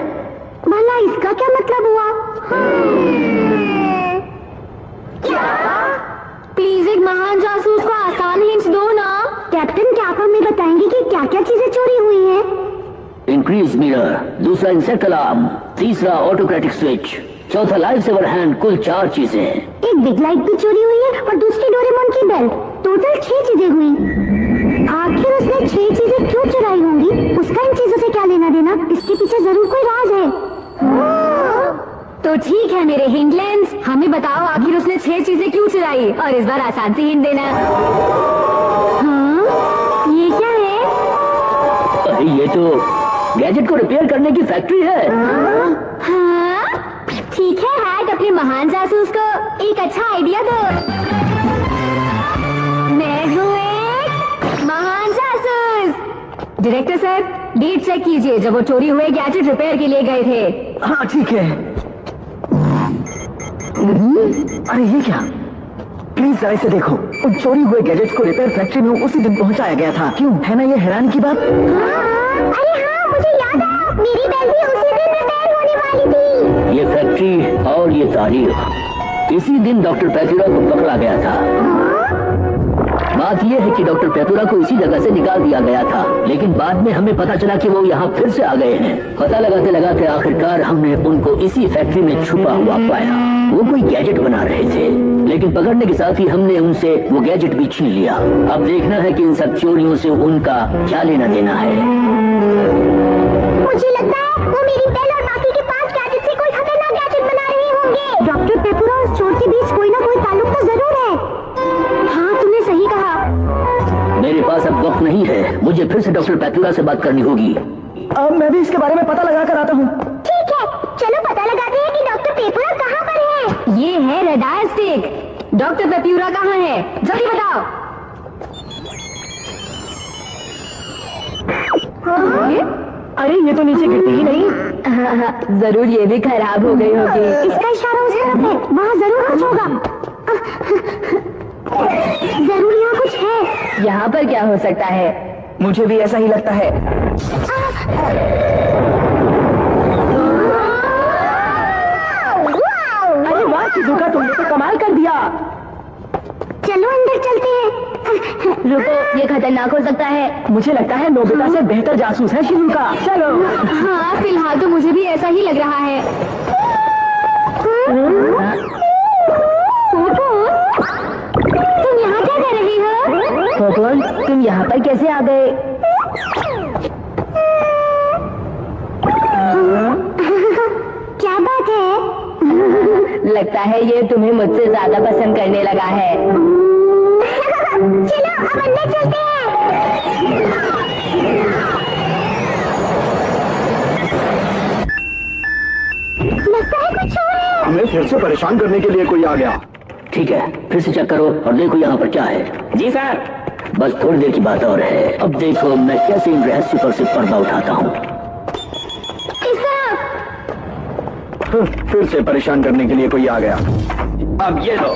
भला इसका क्या मतलब हुआ? प्लीज एक महान जासूस को आसान हिंट दो ना। कैप्टन, क्या आप हमें बताएंगे कि क्या क्या चीजें चोरी हुई हैं? इंक्रीज मिरर, दूसरा इंसेक्ट अलार्म, तीसरा ऑटोक्रेटिक स्विच, चौथा लाइफ सेवर हैंड। कुल 4 चीजें। एक बिग लाइट भी चोरी हुई है और दूसरी डोरेमोन की बेल। टोटल 6 चीजें हुई। आखिर उसने 6 चीजें क्यों चुराई होंगी? उसका इन चीजों से क्या लेना देना? इसके पीछे जरूर कोई राज है। तो ठीक है मेरे हिंटलैंड्स, हमें बताओ आखिर उसने 6 चीजें क्यों चुराई, और इस बार आसान सी हिंट देना। हाँ, ये क्या है? अरे ये तो गैजेट को रिपेयर करने की फैक्ट्री है। हाँ, ठीक है हैट, अपने महान जासूस को एक अच्छा आइडिया दो। मैं हूँ एक महान जासूस। डायरेक्टर सर, डेट चेक कीजिए जब वो चोरी हुए गैजेट रिपेयर के लिए गए थे। हाँ ठीक है। अरे ये क्या? प्लीज जरा इसे देखो। उन चोरी हुए गैजेट्स को रिपेयर फैक्ट्री में उसी दिन पहुंचाया गया था। क्यों? है ना ये हैरानी की बात? अरे हाँ, मुझे याद आया, मेरी बेल भी उसी दिन रिपेयर होने वाली थी। ये फैक्ट्री और ये तारीख, इसी दिन डॉक्टर पैतुरा को पकड़ा गया था। बात यह है कि डॉक्टर पैतुरा को इसी जगह से निकाल दिया गया था, लेकिन बाद में हमें पता चला कि वो यहाँ फिर से आ गए हैं। पता लगाते लगाते आखिरकार हमने उनको इसी फैक्ट्री में छुपा हुआ पाया। वो कोई गैजेट बना रहे थे, लेकिन पकड़ने के साथ ही हमने उनसे वो गैजेट भी छीन लिया। अब देखना है कि इन सब चोरियों से उनका क्या लेना देना है। मुझे लगता है वो मेरी बेल और बाकी के 5 गैजेट से कोई खतरनाक गैजेट बना रहे होंगे। डॉक्टर पेपुरा और चोर के बीच कोई ना कोई ताल्लुक तो जरूर है। हाँ, तुमने सही कहा। मेरे पास अब वक्त नहीं है, मुझे फिर से डॉक्टर पैतुरा से बात करनी होगी। अब मैं भी इसके बारे में पता लगा कर आता हूँ। ठीक है, चलो पता लगाते हैं कि डॉक्टर पेपुरा कहाँ पर है। ये है रेडार स्टिक। डॉक्टर पेप्यूरा कहाँ है? जल्दी बताओ। अरे ये तो नीचे गिरती ही नहीं। जरूर ये भी खराब हो गई होगी। इसका इशारा उस तरफ है, वहाँ जरूर कुछ होगा। जरूर यहाँ कुछ है। यहाँ पर क्या हो सकता है? मुझे भी ऐसा ही लगता है। अरे वाह शिजुका, तुमने तो कमाल कर दिया। चलो अंदर चलते हैं। रुको, ये खतरनाक हो सकता है। मुझे लगता है नोबिता से बेहतर जासूस है शिजुका। चलो। हाँ, फिलहाल तो मुझे भी ऐसा ही लग रहा है। तुम यहाँ क्या कर रही हो? पोपोन, तुम यहाँ पर कैसे आ गए? क्या बात है? लगता है ये तुम्हें मुझसे ज्यादा पसंद करने लगा है। चलो अब अंदर चलते हैं। लगता है कुछ और है। हमें फिर से परेशान करने के लिए कोई आ गया। ठीक है, फिर से चेक करो और देखो यहाँ पर क्या है। जी सर। बस थोड़ी देर की बात और है। अब देखो मैं कैसे इन रहस्य पर से पर्दा उठाता हूँ। इस तरफ। फिर से परेशान करने के लिए कोई आ गया। अब ये लो।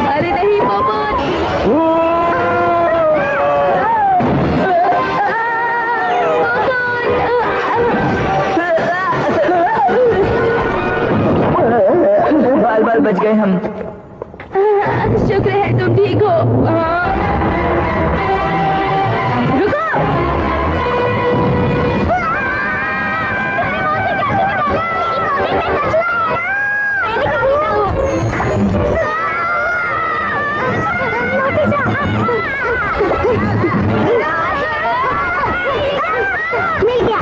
अरे नहीं पापा। शुक्र है तुम ठीक हो। रुको। मिल गया।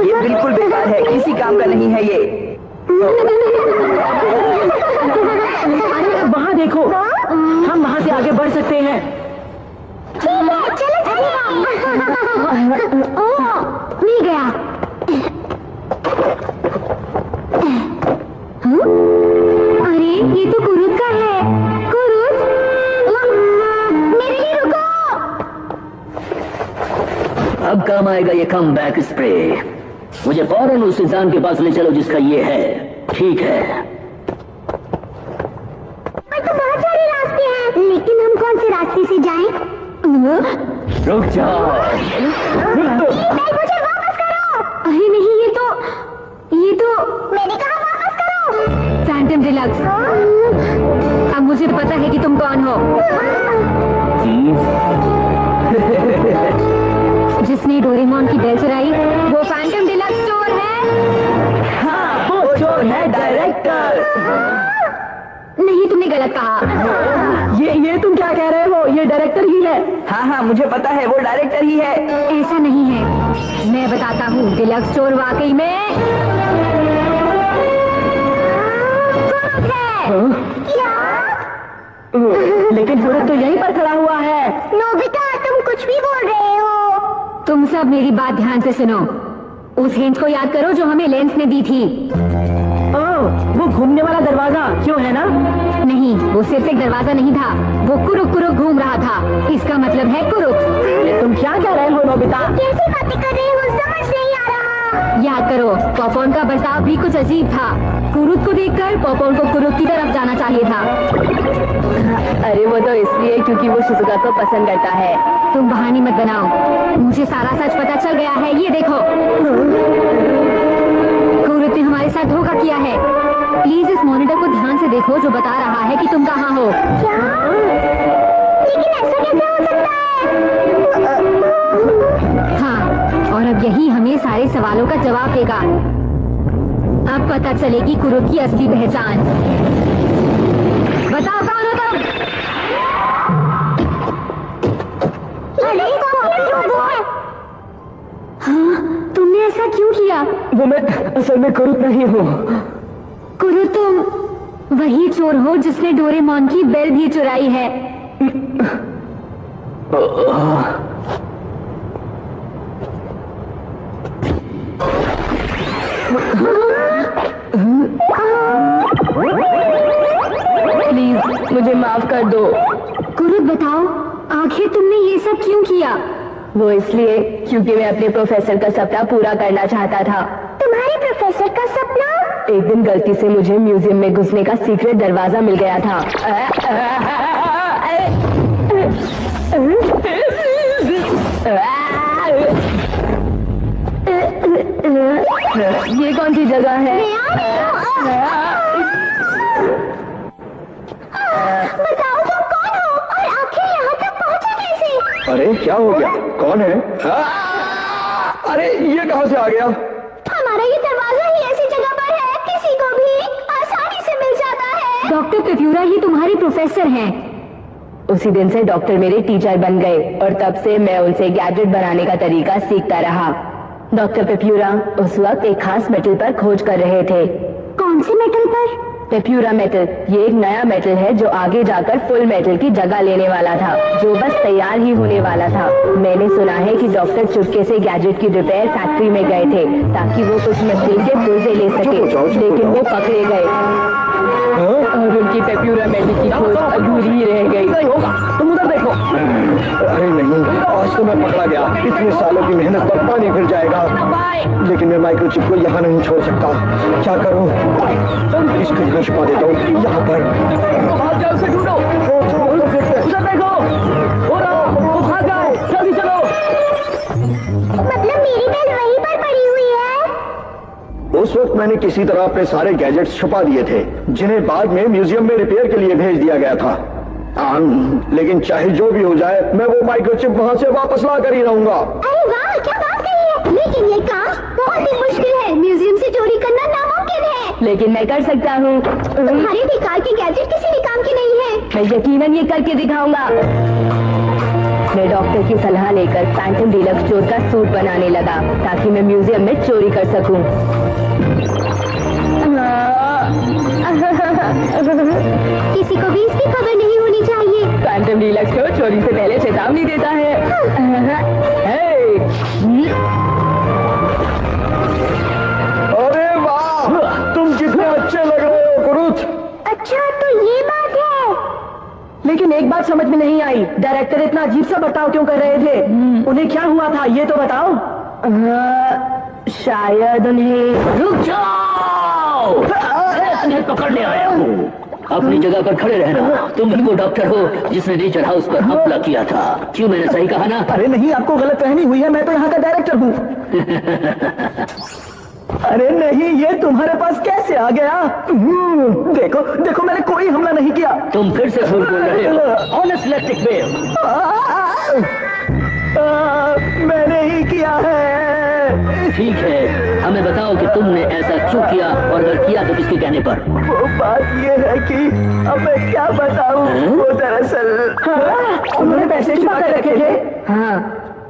ये बिल्कुल बेकार है, किसी काम का नहीं है ये। अरे वहाँ देखो, हम वहाँ से आगे बढ़ सकते हैं। मिल गया। अरे ये तो कुरुत का है। कुरुत, मेरे लिए रुको। अब काम आएगा ये कम बैक स्प्रे। मुझे फौरन उस इंसान के पास ले चलो जिसका ये है। ठीक है। तो बहुत सारे रास्ते हैं, लेकिन हम कौन से रास्ते से जाएं? रुक जाओ। मुझे वापस करो। अरे नहीं, ये तो मैंने कहा वापस करो। Phantom deluxe. अब मुझे पता है कि तुम कौन हो। जिसने डोरेमोन की बेल चुराई, वो फैंटम डिलक्स चोर है। हाँ, वो चोर है डायरेक्टर। नहीं, तुमने गलत कहा। ये तुम क्या कह रहे हो? ये डायरेक्टर ही है। हाँ, मुझे पता है, वो डायरेक्टर ही है। ऐसा नहीं है, मैं बताता हूँ। डिलक्स चोर वाकई में कुरुत है। लेकिन कुरुत तो यहीं पर खड़ा हुआ है। नोबिता, तुम कुछ भी बोल रहे हो। तुम सब मेरी बात ध्यान से सुनो। उस हिंट को याद करो जो हमें लेंस ने दी थी। वो घूमने वाला दरवाजा क्यों है ना? नहीं, वो सिर्फ एक दरवाजा नहीं था, वो कुरुक कुरुक घूम रहा था। इसका मतलब है कुरुक। तुम क्या कह रहे हो नोबिता? कैसी बातें कर रहे हो, समझ नहीं आ रहा। याद करो, पॉपकॉर्न का बर्ताव भी कुछ अजीब था। कुरुक को देखकर पॉपकॉर्न को कुरुक की तरफ जाना चाहिए था। अरे वो तो इसलिए क्योंकि वो शिजुका को पसंद करता है। तुम बहाने मत बनाओ, मुझे सारा सच पता चल गया है। ये देखो, कुरुक ने हमारे साथ धोखा किया है। प्लीज इस मॉनिटर को ध्यान से देखो जो बता रहा है कि तुम कहाँ हो। क्या? लेकिन ऐसा कैसे हो सकता है? हाँ, और अब यही हमें सारे सवालों का जवाब देगा। अब पता चलेगी कुरुक की असली पहचान। बताओ कौन हो तुम? हाँ, तुमने ऐसा क्यों किया? वो मैं असल में कुरुत नहीं हूँ। कुरुक, तुम वही चोर हो जिसने डोरेमोन की बेल भी चुराई है। प्लीज मुझे माफ कर दो। कुरुक, बताओ आखिर तुमने ये सब क्यों किया? वो इसलिए क्योंकि मैं अपने प्रोफेसर का सपना पूरा करना चाहता था। तुम्हारे प्रोफेसर का सपना? एक दिन गलती से मुझे म्यूजियम में घुसने का सीक्रेट दरवाजा मिल गया था। ये कौन सी जगह है? बताओ तुम कौन हो और आखिर यहाँ तक पहुँचे कैसे? अरे क्या हो गया? कौन है? अरे ये कहाँ से आ गया? हमारा ये दरवाजा ही ऐसी जगह पर है, किसी को भी आसानी से मिल जाता है। डॉक्टर पेप्यूरा ही तुम्हारी प्रोफेसर हैं। उसी दिन से डॉक्टर मेरे टीचर बन गए और तब से मैं उनसे गैजेट बनाने का तरीका सीखता रहा। डॉक्टर पेप्यूरा उस वक्त एक खास मेटल पर खोज कर रहे थे। कौन से मेटल पर? पेप्यूरा मेटल। ये एक नया मेटल है जो आगे जाकर फुल मेटल की जगह लेने वाला था, जो बस तैयार ही होने वाला था। मैंने सुना है कि डॉक्टर चुपके से गैजेट की रिपेयर फैक्ट्री में गए थे ताकि वो कुछ मशीन के पुर्जे ले सके, लेकिन वो पकड़े गए। और उनकी पेप्यूरामेटिक की खोज अधूरी ही रह गई। नहीं होगा, तुम उधर देखो। अरे नहीं, आज तो मैं पकड़ा गया। इतने सालों की मेहनत पर पानी फिर जाएगा। लेकिन मैं माइक्रोचिप को यहाँ नहीं छोड़ सकता। क्या करूँ? इसको यहाँ छुपा देता हूँ, यहाँ पर। भाग जाओ, उसे ढूंढो। उधर देखो, हो रहा, वो भाग जाओ, जल्दी चलो। मतलब मेरी बेल वहीं पर पड़ी हुई है? उस वक्त मैंने किसी तरह अपने सारे गैजेट्स छुपा दिए थे, जिन्हें बाद में म्यूजियम में रिपेयर के लिए भेज दिया गया था। लेकिन चाहे जो भी हो जाए, मैं वो माइक्रोचिप वहाँ से वापस ला कर ही रहूंगा। अरे वाह, क्या बात कही है। लेकिन ये काम बहुत ही मुश्किल है। म्यूजियम से चोरी करना नामुमकिन है। लेकिन मैं कर सकता हूँ। तुम्हारे बेकार के गैजेट किसी भी काम के नहीं है। मैं यकीनन ये करके दिखाऊंगा। मैं डॉक्टर की सलाह लेकर फैंटम डीलक्स चोर का सूट बनाने लगा ताकि मैं म्यूजियम में चोरी कर सकूं। किसी को भी इसकी खबर नहीं होनी चाहिए। फैंटम डीलक्स को चोरी से पहले चेतावनी देता है। अरे वाह, तुम कितने अच्छे लग रहे हो कुरुत। अच्छा, तो ये बात है। लेकिन एक बात समझ में नहीं आई, डायरेक्टर इतना अजीब सा बर्ताव क्यों कर रहे थे? उन्हें क्या हुआ था ये तो बताओ। शायद उन्हें। रुक जाओ, मैं पकड़ने आया हूँ। अपनी जगह पर खड़े रहना। तुम ही वो डॉक्टर हो जिसने नेचर हाउस पर हमला किया था। क्यों, मैंने सही कहा ना? अरे नहीं, आपको गलतफहमी हुई है। मैं तो यहाँ का डायरेक्टर हूँ। अरे नहीं, ये तुम्हारे पास कैसे आ गया? देखो देखो, मैंने कोई हमला नहीं किया। तुम फिर से झूठ बोल रहे हो। Honest electric wave. मैंने ही किया है। ठीक है, हमें बताओ कि तुमने ऐसा क्यों किया, और अगर किया तो किसके कहने पर? वो बात ये है कि अब मैं क्या बताऊं। वो दरअसल उन्होंने पैसे छुपा कर रखे थे। हाँ,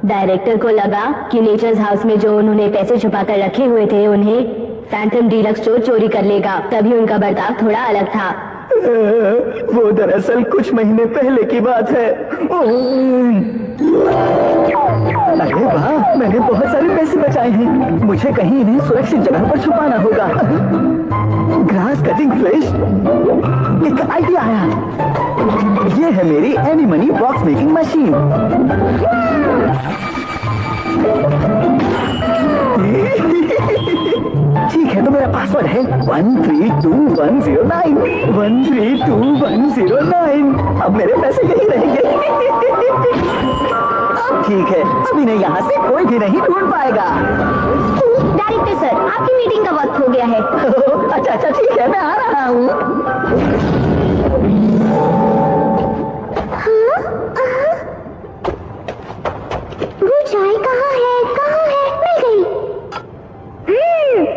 डायरेक्टर को लगा कि नेचर्स हाउस में जो उन्होंने पैसे छुपा कर रखे हुए थे उन्हें फैंटम डीलक्स चोर चोरी कर लेगा, तभी उनका बर्ताव थोड़ा अलग था। वो दरअसल कुछ महीने पहले की बात है। अरे वाह, मैंने बहुत सारे पैसे बचाए हैं। मुझे कहीं इन्हें सुरक्षित जगह पर छुपाना होगा। ग्रास कटिंग फिश, एक आइडिया आया। ये है मेरी any money box making machine. ठीक है, तो मेरा पासवर्ड है 132109 132109। अब मेरे पैसे यही रहेंगे। ठीक है, अब इन्हें यहाँ से कोई भी नहीं ढूंढ पाएगा। डायरेक्टर सर, आपकी मीटिंग का वक्त हो गया है। अच्छा अच्छा, ठीक है, मैं आ रहा हूँ। वो चाय कहाँ है? कहाँ है? मिल गई।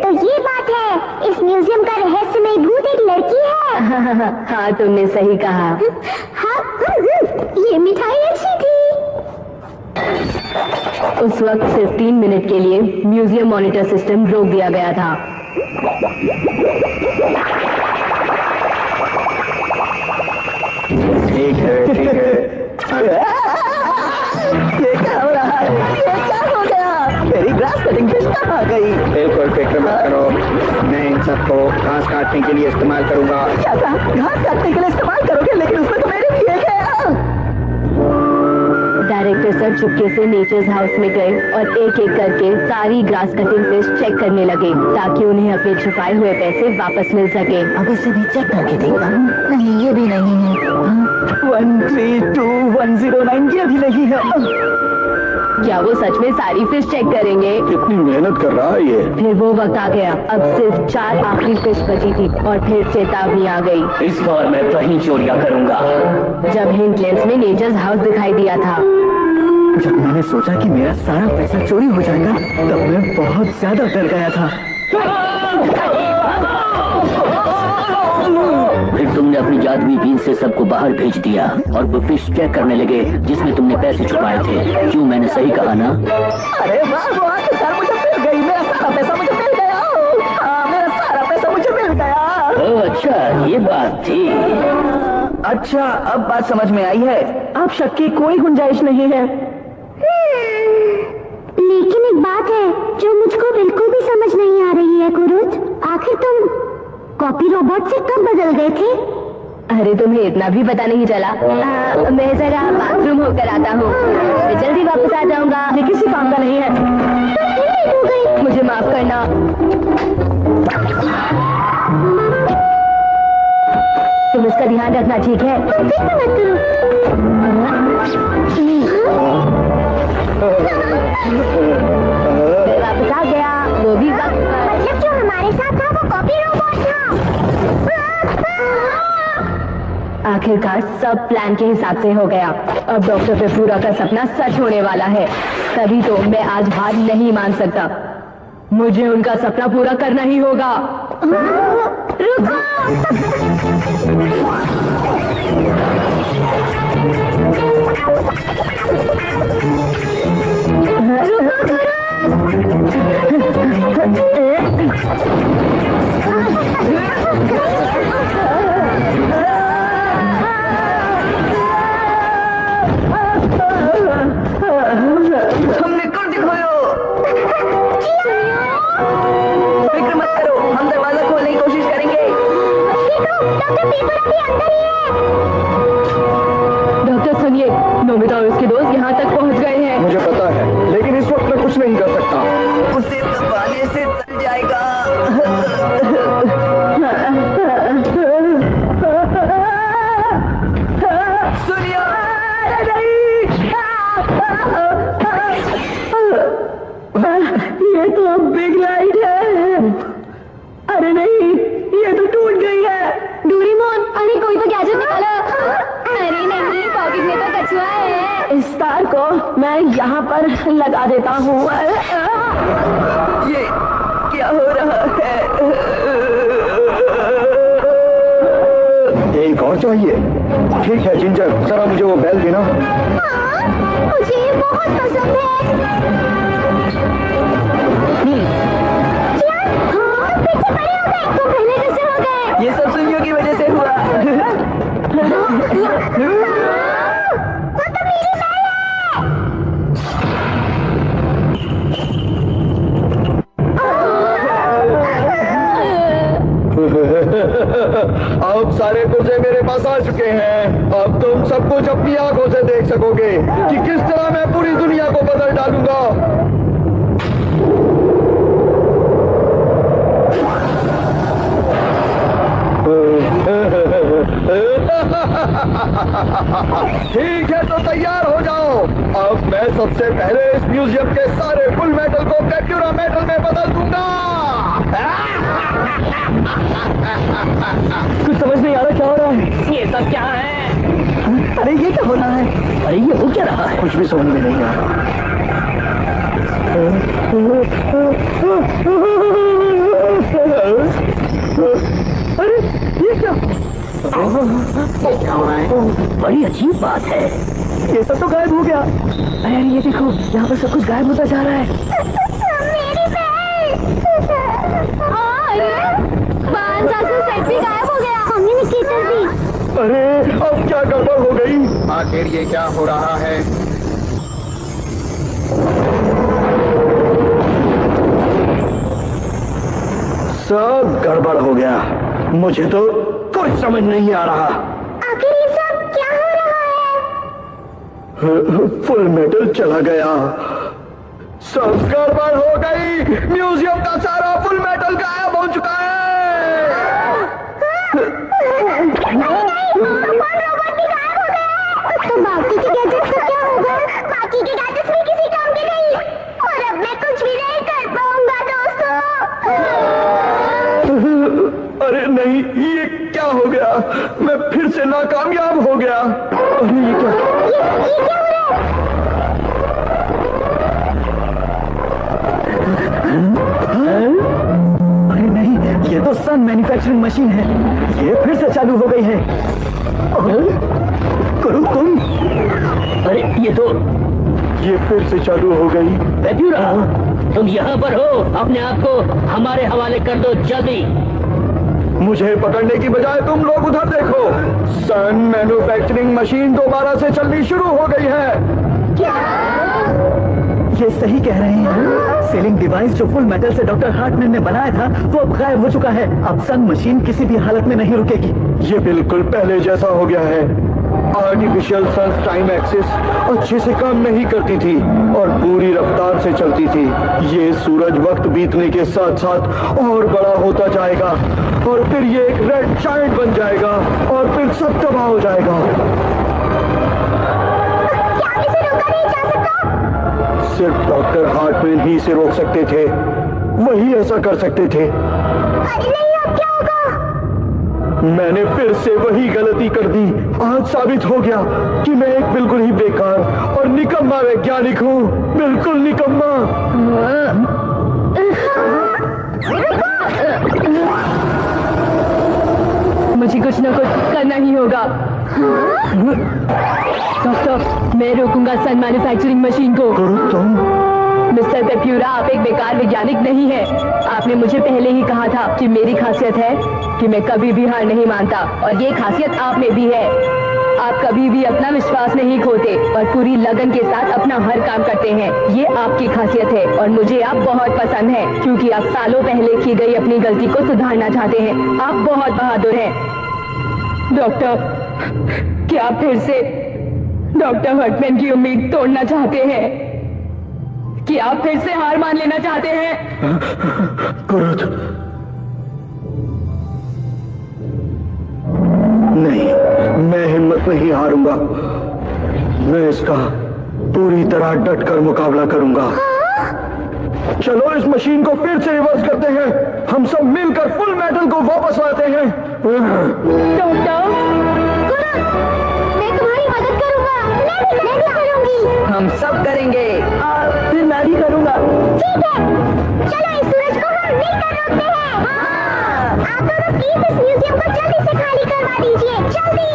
तो ये बात है, इस म्यूजियम का रहस्यमय भूत एक लड़की है। हाँ, तुमने सही कहा। हाँ, ये मिठाई अच्छी थी। उस वक्त सिर्फ 3 मिनट के लिए म्यूजियम मॉनिटर सिस्टम रोक दिया गया था। ठीक है, ठीक है। ये क्या हो रहा है? ये क्या हो गया? मेरी ग्रास कटिंग फिश कहाँ गई? बिल्कुल फिक्र मत करो, मैं इन सबको घास काटने के लिए इस्तेमाल करूंगा। क्या कहा? घास काटने के लिए इस्तेमाल करोगे? लेकिन उसमें तो मेरे भी एक है। डायरेक्टर सर चुपके से नेचर्स हाउस में गए और एक एक करके सारी ग्रास कटिंग फिश चेक करने लगे ताकि उन्हें अपने छुपाए हुए पैसे वापस मिल सके। अब इसे भी चेक करके देखता हूँ। नहीं, ये भी नहीं है। 132109 ये भी नहीं है। क्या वो सच में सारी फिश चेक करेंगे? कितनी मेहनत कर रहा है ये। फिर वो वक्त आ गया। अब सिर्फ 4 आखिरी फिश बची थी और फिर चेतावनी आ गई। इस बार मैं वहीं चोरियां करूंगा। जब हिंटलैंड्स में नेचर्स हाउस दिखाई दिया था, जब मैंने सोचा कि मेरा सारा पैसा चोरी हो जाएगा, तब मैं बहुत ज्यादा डर गया था। फिर तुमने अपनी जादुई बीन से सबको बाहर भेज दिया और वो फिश चेक करने लगे जिसमें तुमने पैसे छुपाए थे। क्यों, मैंने सही कहा ना? अरे वाह, वो आखिरकार मुझे मिल गई। मेरा सारा पैसा मुझे मिल गया। हाँ, मेरा सारा पैसा मुझे मिल गया। ओह अच्छा, ये बात थी। अच्छा, अब बात समझ में आई है। अब शक की कोई गुंजाइश नहीं है। लेकिन एक बात है जो मुझको बिल्कुल भी समझ नहीं आ रही है कुरुत। आखिर तुम कॉपी रोबोट से कब बदल गए थे? अरे तुम्हें इतना भी पता नहीं चला। मैं जरा बाथरूम होकर आता हूँ, मैं जल्दी वापस आ जाऊंगा। ये किसी काम का नहीं है। मुझे माफ करना। तुम इसका ध्यान रखना, ठीक है? मैं वापस आ गया, वो भी वक्त पर। मतलब जो हमारे साथ था वो कॉपी रोबोट था। आखिरकार सब प्लान के हिसाब से हो गया। अब डॉक्टर पेपूरा का सपना सच होने वाला है। तभी तो मैं आज हार नहीं मान सकता। मुझे उनका सपना पूरा करना ही होगा। रुको! हमने कर दिखाया। फिक्र मत करो, हम दरवाजा खोलने की कोशिश करेंगे। डॉक्टर पेपर अभी अंदर ही है। डॉक्टर सुनिए, नोबिता और उसके दोस्त यहाँ तक पहुँच गए हैं। मुझे पता है, लेकिन इस वक्त मैं कुछ नहीं कर सकता। उसे दबाने से तल जाएगा। सुनिए, ये तो बिग लाइट है। अरे नहीं, ये तो टूट गई है। डोरेमोन, अरे कोई तो गैजेट निकालो। अरे नहीं, पॉकेट में तो कछुआ है। इस तार को मैं यहाँ पर लगा देता हूँ। ये क्या हो रहा है? एक और चाहिए? ठीक है जिंजर, जरा मुझे वो बेल देना। मुझे ये बहुत पसंद है। क्या? हाँ, फिर से बड़े हो गए। तुम पहले कैसे हो गए? ये सब सुनियों की वजह से हुआ। वो तो मेरी बेल है। अब सारे पुर्जे मेरे पास आ चुके हैं। अब तुम सब कुछ अपनी आंखों से देख सकोगे कि किस तरह मैं पूरी दुनिया को बदल डालूंगा। ठीक है, तो तैयार हो जाओ। अब मैं सबसे पहले इस म्यूजियम के सारे फुल मेटल को पेप्यूरा मेटल में बदल दूंगा। कुछ समझ नहीं आ रहा क्या हो रहा है। ये सब क्या है? अरे ये क्या हो रहा है? अरे ये हो क्या रहा है? कुछ भी समझ में नहीं आ रहा। अरे ये क्या? क्या हो रहा है? बड़ी अजीब बात है। ये सब तो गायब हो गया। अरे ये देखो, यहाँ पर सब कुछ गायब होता जा रहा है। मेरी बेल। बाल जासूस सेट भी गायब हो गया। कम्युनिकेटर भी। अरे अब क्या गड़बड़ हो गई? आखिर ये क्या हो रहा है? सब गड़बड़ हो गया। मुझे तो कुछ समझ नहीं आ रहा। आखिर ये सब क्या हो रहा है? फुल मेटल चला गया। सब गड़बड़ हो गई। म्यूजियम का सारा फुल मेटल गायब हो चुका है। तो बाकी के गैजेट्स का क्या होगा? बाकी के गैजेट्स भी किसी काम के नहीं। और अब मैं कुछ भी नहीं कर पाऊंगा दोस्तों। अरे नहीं, ये क्या हो गया? मैं फिर से नाकामयाब हो गया। अरे ये क्या? ये क्या हो रहा है? अरे नहीं, ये तो सन मैन्युफैक्चरिंग मशीन है। ये फिर से चालू हो गई है। करो तुम। अरे ये फिर से चालू हो गई। पेप्यूरा, तुम यहाँ पर हो, अपने आप को हमारे हवाले कर दो जल्दी। मुझे पकड़ने की बजाय तुम लोग उधर देखो। सन मैन्युफैक्चरिंग मशीन दोबारा से चलनी शुरू हो गई है। ये सही कह रहे हैं। सीलिंग डिवाइस जो फुल मेटल से डॉक्टर हार्टमैन ने बनाया था वो अब गायब हो चुका है। अब सन मशीन किसी भी हालत में नहीं रुकेगी। ये बिल्कुल पहले जैसा हो गया है। आर्टिफिशियल सन टाइम एक्सिस अच्छे से काम नहीं करती थी और पूरी रफ्तार से चलती थी। ये सूरज वक्त बीतने के साथ साथ और बड़ा होता जाएगा और फिर ये एक रेड जायंट बन जाएगा और फिर सब तबाह हो जाएगा। क्या इसे रोका नहीं जा सकता? सिर्फ डॉक्टर हार्टमैन ही इसे रोक सकते थे। वही ऐसा कर सकते थे। अरे नहीं, अब क्या होगा? मैंने फिर से वही गलती कर दी। आज साबित हो गया कि मैं एक बिल्कुल ही बेकार और निकम्मा वैज्ञानिक हूँ। बिल्कुल निकम्मा। मुझे कुछ ना कुछ करना ही होगा। डॉक्टर, मैं रोकूंगा सन मैन्युफैक्चरिंग मशीन को। तुम मिस्टर पेप्यूरा, आप एक बेकार वैज्ञानिक नहीं है। आपने मुझे पहले ही कहा था कि मेरी खासियत है कि मैं कभी भी हार नहीं मानता और ये खासियत आप में भी है। आप कभी भी अपना विश्वास नहीं खोते और पूरी लगन के साथ अपना हर काम करते हैं। ये आपकी खासियत है और मुझे आप बहुत पसंद है क्योंकि आप सालों पहले की गई अपनी गलती को सुधारना चाहते हैं। आप बहुत बहादुर हैं। डॉक्टर, क्या आप फिर से डॉक्टर हार्टमैन की उम्मीद तोड़ना चाहते हैं? कि आप फिर से हार मान लेना चाहते हैं? कुरुद, नहीं, मैं हिम्मत नहीं हारूंगा। मैं इसका पूरी तरह डट कर मुकाबला करूंगा। चलो इस मशीन को फिर से रिवर्स करते हैं। हम सब मिलकर फुल मेटल को वापस लाते हैं। डॉक्टर, मैं तुम्हारी मदद करूंगा। मैं भी करूंगी। हम सब करेंगे। फिर मैं भी करूंगा। ठीक है, चलो इस सूरज को हम मिलकर रोकते हैं। आप दोनों प्लीज इस म्यूजियम को जल्दी से खाली करवा दीजिए। जल्दी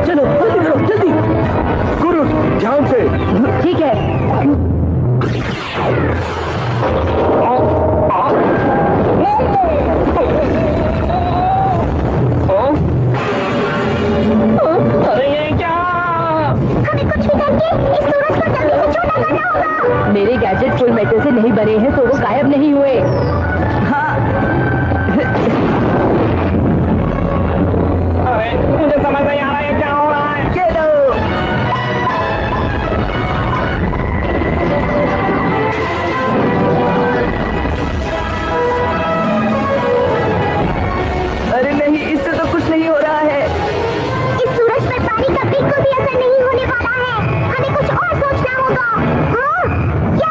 चलो जल्दी करो, जल्दी। गुरु, ध्यान से। ठीक है। अरे ये क्या? हमें कुछ भी करके इस सूरज को जल्दी से छोटा करना होगा। मेरे गैजेट फुल मेटल से नहीं बने हैं तो वो गायब नहीं हुए। हाँ। अरे मुझे समझ नहीं आ रहा है क्या हो रहा है। अरे नहीं, इससे तो कुछ नहीं हो रहा है। इस सूरज पर पानी का बिल्कुल भी असर नहीं होने वाला है। हमें कुछ और सोचना होगा। हाँ, क्या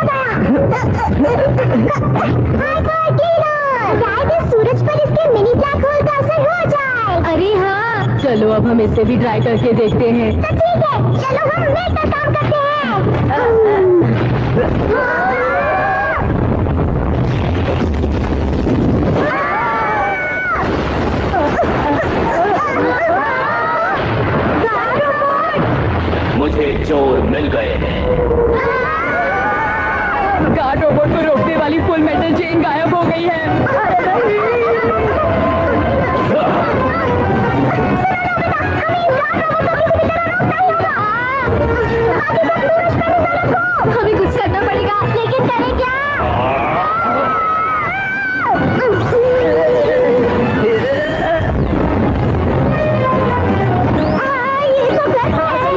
शायद इस सूरज पर इसके मिनी ब्लैक होल का असर हो जाए। अरे हाँ, चलो अब हम इसे भी ट्राई करके देखते हैं। तो ठीक है, चलो हम मिलकर काम करते हैं। मुझे चोर मिल गए हैं। गार्ड रोबोट को रोकने वाली फुल मेटल चेन गायब हो गई है। हमें कुछ करना पड़ेगा। लेकिन करें क्या? ये तो गलत है।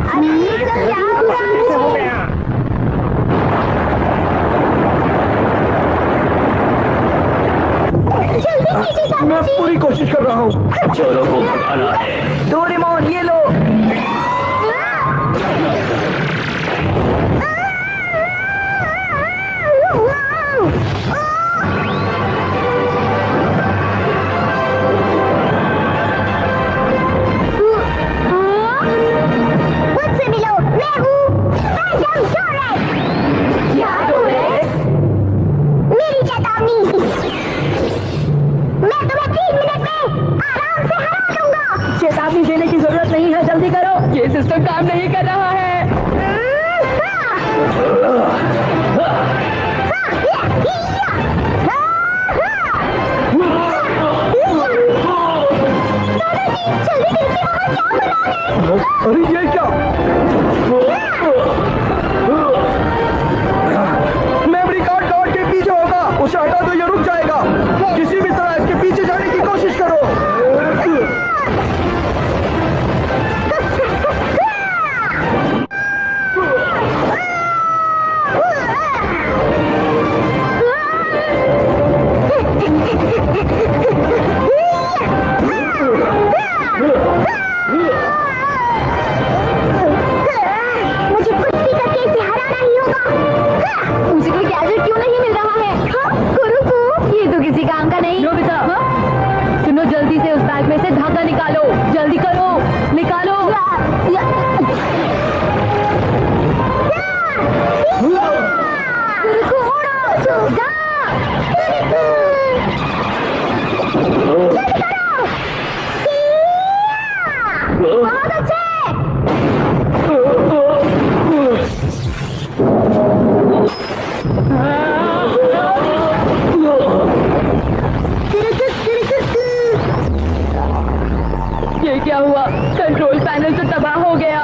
अरे ये सब क्या हो रहा है? सिस्टम काम नहीं कर रहा है। अरे ये क्या? मेमोरी कार्ड डॉट के पीछे होगा, उसे हटा दो, ये रुक जाएगा। किसी भी तरह इसके पीछे जाने की कोशिश करो। मुझे कोई गैजेट क्यों नहीं मिल रहा है? गुरुकू, ये तो किसी काम का नहीं। नोबिता, सुनो, जल्दी से उस बैग में से धागा निकालो, जल्दी करो, निकालो। गुरुकू, उड़ो, जा। बहुत अच्छे। ये क्या हुआ? कंट्रोल पैनल तो तबाह हो गया।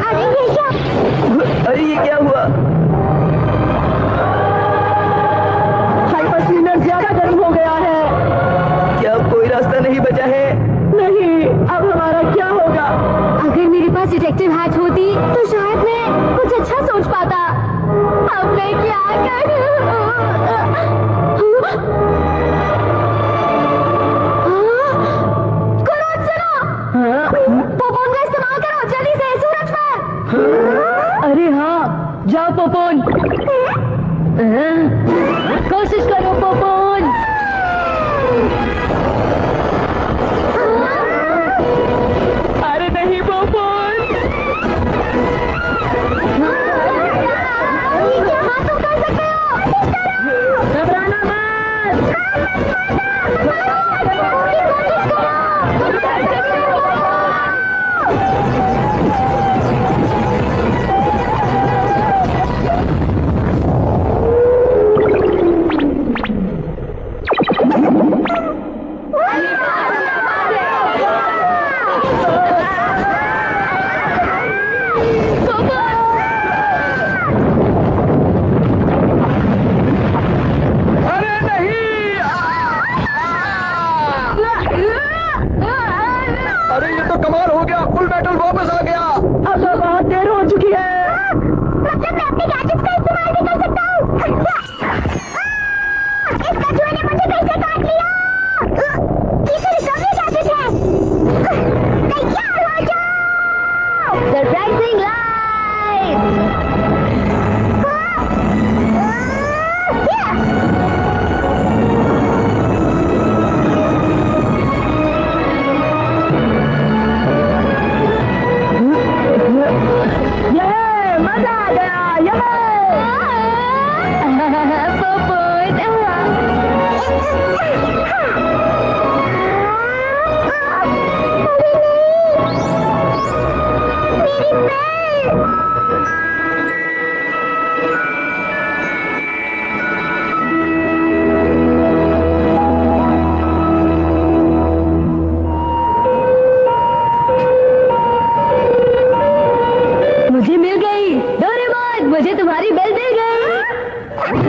अरे ये क्या? अरे ये क्या हुआ? हाइपर ज्यादा गर्म हो गया है। क्या अब कोई रास्ता नहीं बचा है? नहीं, अब हमारा क्या होगा? अगर मेरे पास डिटेक्टिव हैट होती तो शायद मैं कुछ अच्छा सोच पाता। अब मैं क्या करूं? पोपोन का इस्तेमाल करो, जल्दी से सूरज पर। अरे हाँ, जाओ पोपोन। कोशिश करो पोपोन। अरे नहीं पोपोन। हाँ, तुम कर सकते हो। घबराना मत। अरे ये तो कमाल हो गया, फुल मेटल वापस आ गया। अब तो बहुत देर हो चुकी है। मतलब मैं अपने गैजेट्स का इस्तेमाल भी कर सकता हूँ। इस कछुए ने मुझे फिर से काट लिया। ये तो रिकवरी गैजेट है। तैयार हो जाओ। Surprising light. मजा आ गया। मुझे मिल गई डोरेमोन, मुझे तुम्हारी बेल मिल गई।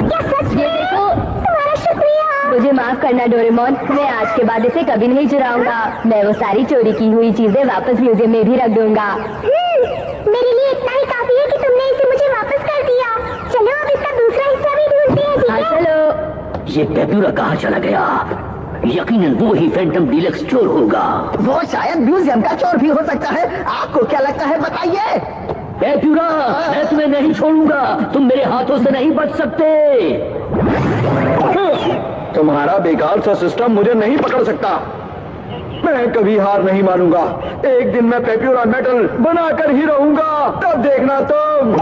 क्या सच में? ये देखो। तुम्हारा शुक्रिया। मुझे माफ करना डोरेमोन, मैं आज के बाद इसे कभी नहीं चुराऊंगा। मैं वो सारी चोरी की हुई चीजें वापस म्यूजियम में भी रख दूंगा। मेरे लिए इतना ही काफी है कि तुमने इसे मुझे वापस कर दिया। चलो अब इसका दूसरा हिस्सा भी ढूंढते हैं, ठीक हाँ है? चलो। ये पेप्यूरा कहाँ चला गया? यकीनन वो ही फैंटम डीलक्स चोर होगा। वो शायद म्यूजियम का चोर भी हो सकता है। आपको क्या लगता है, बताइए? पेप्यूरा, मैं तुम्हें नहीं छोड़ूंगा, तुम मेरे हाथों से नहीं बच सकते। तुम्हारा बेकार सा सिस्टम मुझे नहीं पकड़ सकता। मैं कभी हार नहीं मानूंगा। एक दिन मैं पेप्यूरा मेटल बनाकर ही रहूंगा, तब देखना तुम।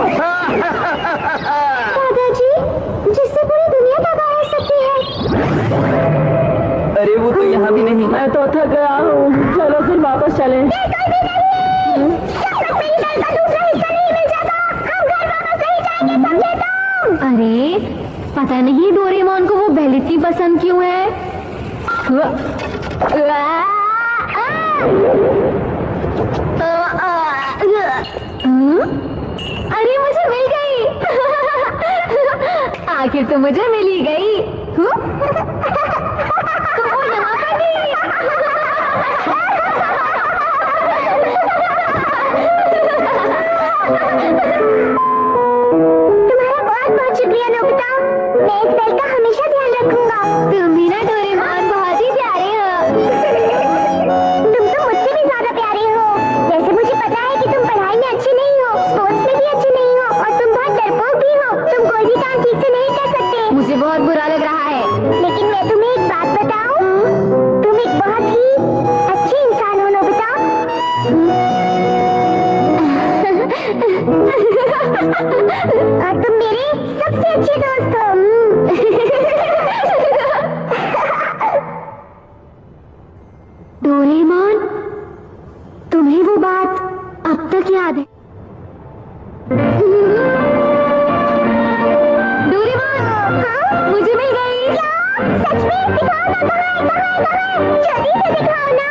दादाजी, जिससे पूरी दुनिया तबाह हो सकती है। अरे वो तो यहाँ भी नहीं। मैं तो थक गया हूँ, चलो फिर वापस चलें। अरे पता नहीं डोरेमोन को वो बेल इतनी पसंद क्यों है। अरे मुझे मिल गई। आखिर तो मुझे मिल ही गई। तो वो यहाँ पर थी। तुम्हारा बहुत बहुत शुक्रिया नोबिता, मैं इस बेल का हमेशा ध्यान रखूंगा। तुम भी ना डोरेमोन बहुत ही प्यारे हो। तुम तो मुझसे भी ज्यादा प्यारे हो। वैसे मुझे पता है कि तुम पढ़ाई में अच्छे नहीं हो, स्पोर्ट्स में भी अच्छे नहीं हो, और तुम बहुत डरपोक भी हो। तुम कोई भी काम ठीक से नहीं कर सकते। मुझे बहुत बुरा लग रहा है। लेकिन मैं तुम्हें एक बात बताऊं, तुम एक बहुत ही अच्छे इंसान हो नोबिता। और तुम मेरे सबसे अच्छे दोस्त हो। डोरेमोन, तुम्हें वो बात अब तक याद है? डोरेमोन, हाँ? मुझे मिल गई। क्या? सच में? दिखाओ ना, कहाँ है? जल्दी से दिखाओ ना।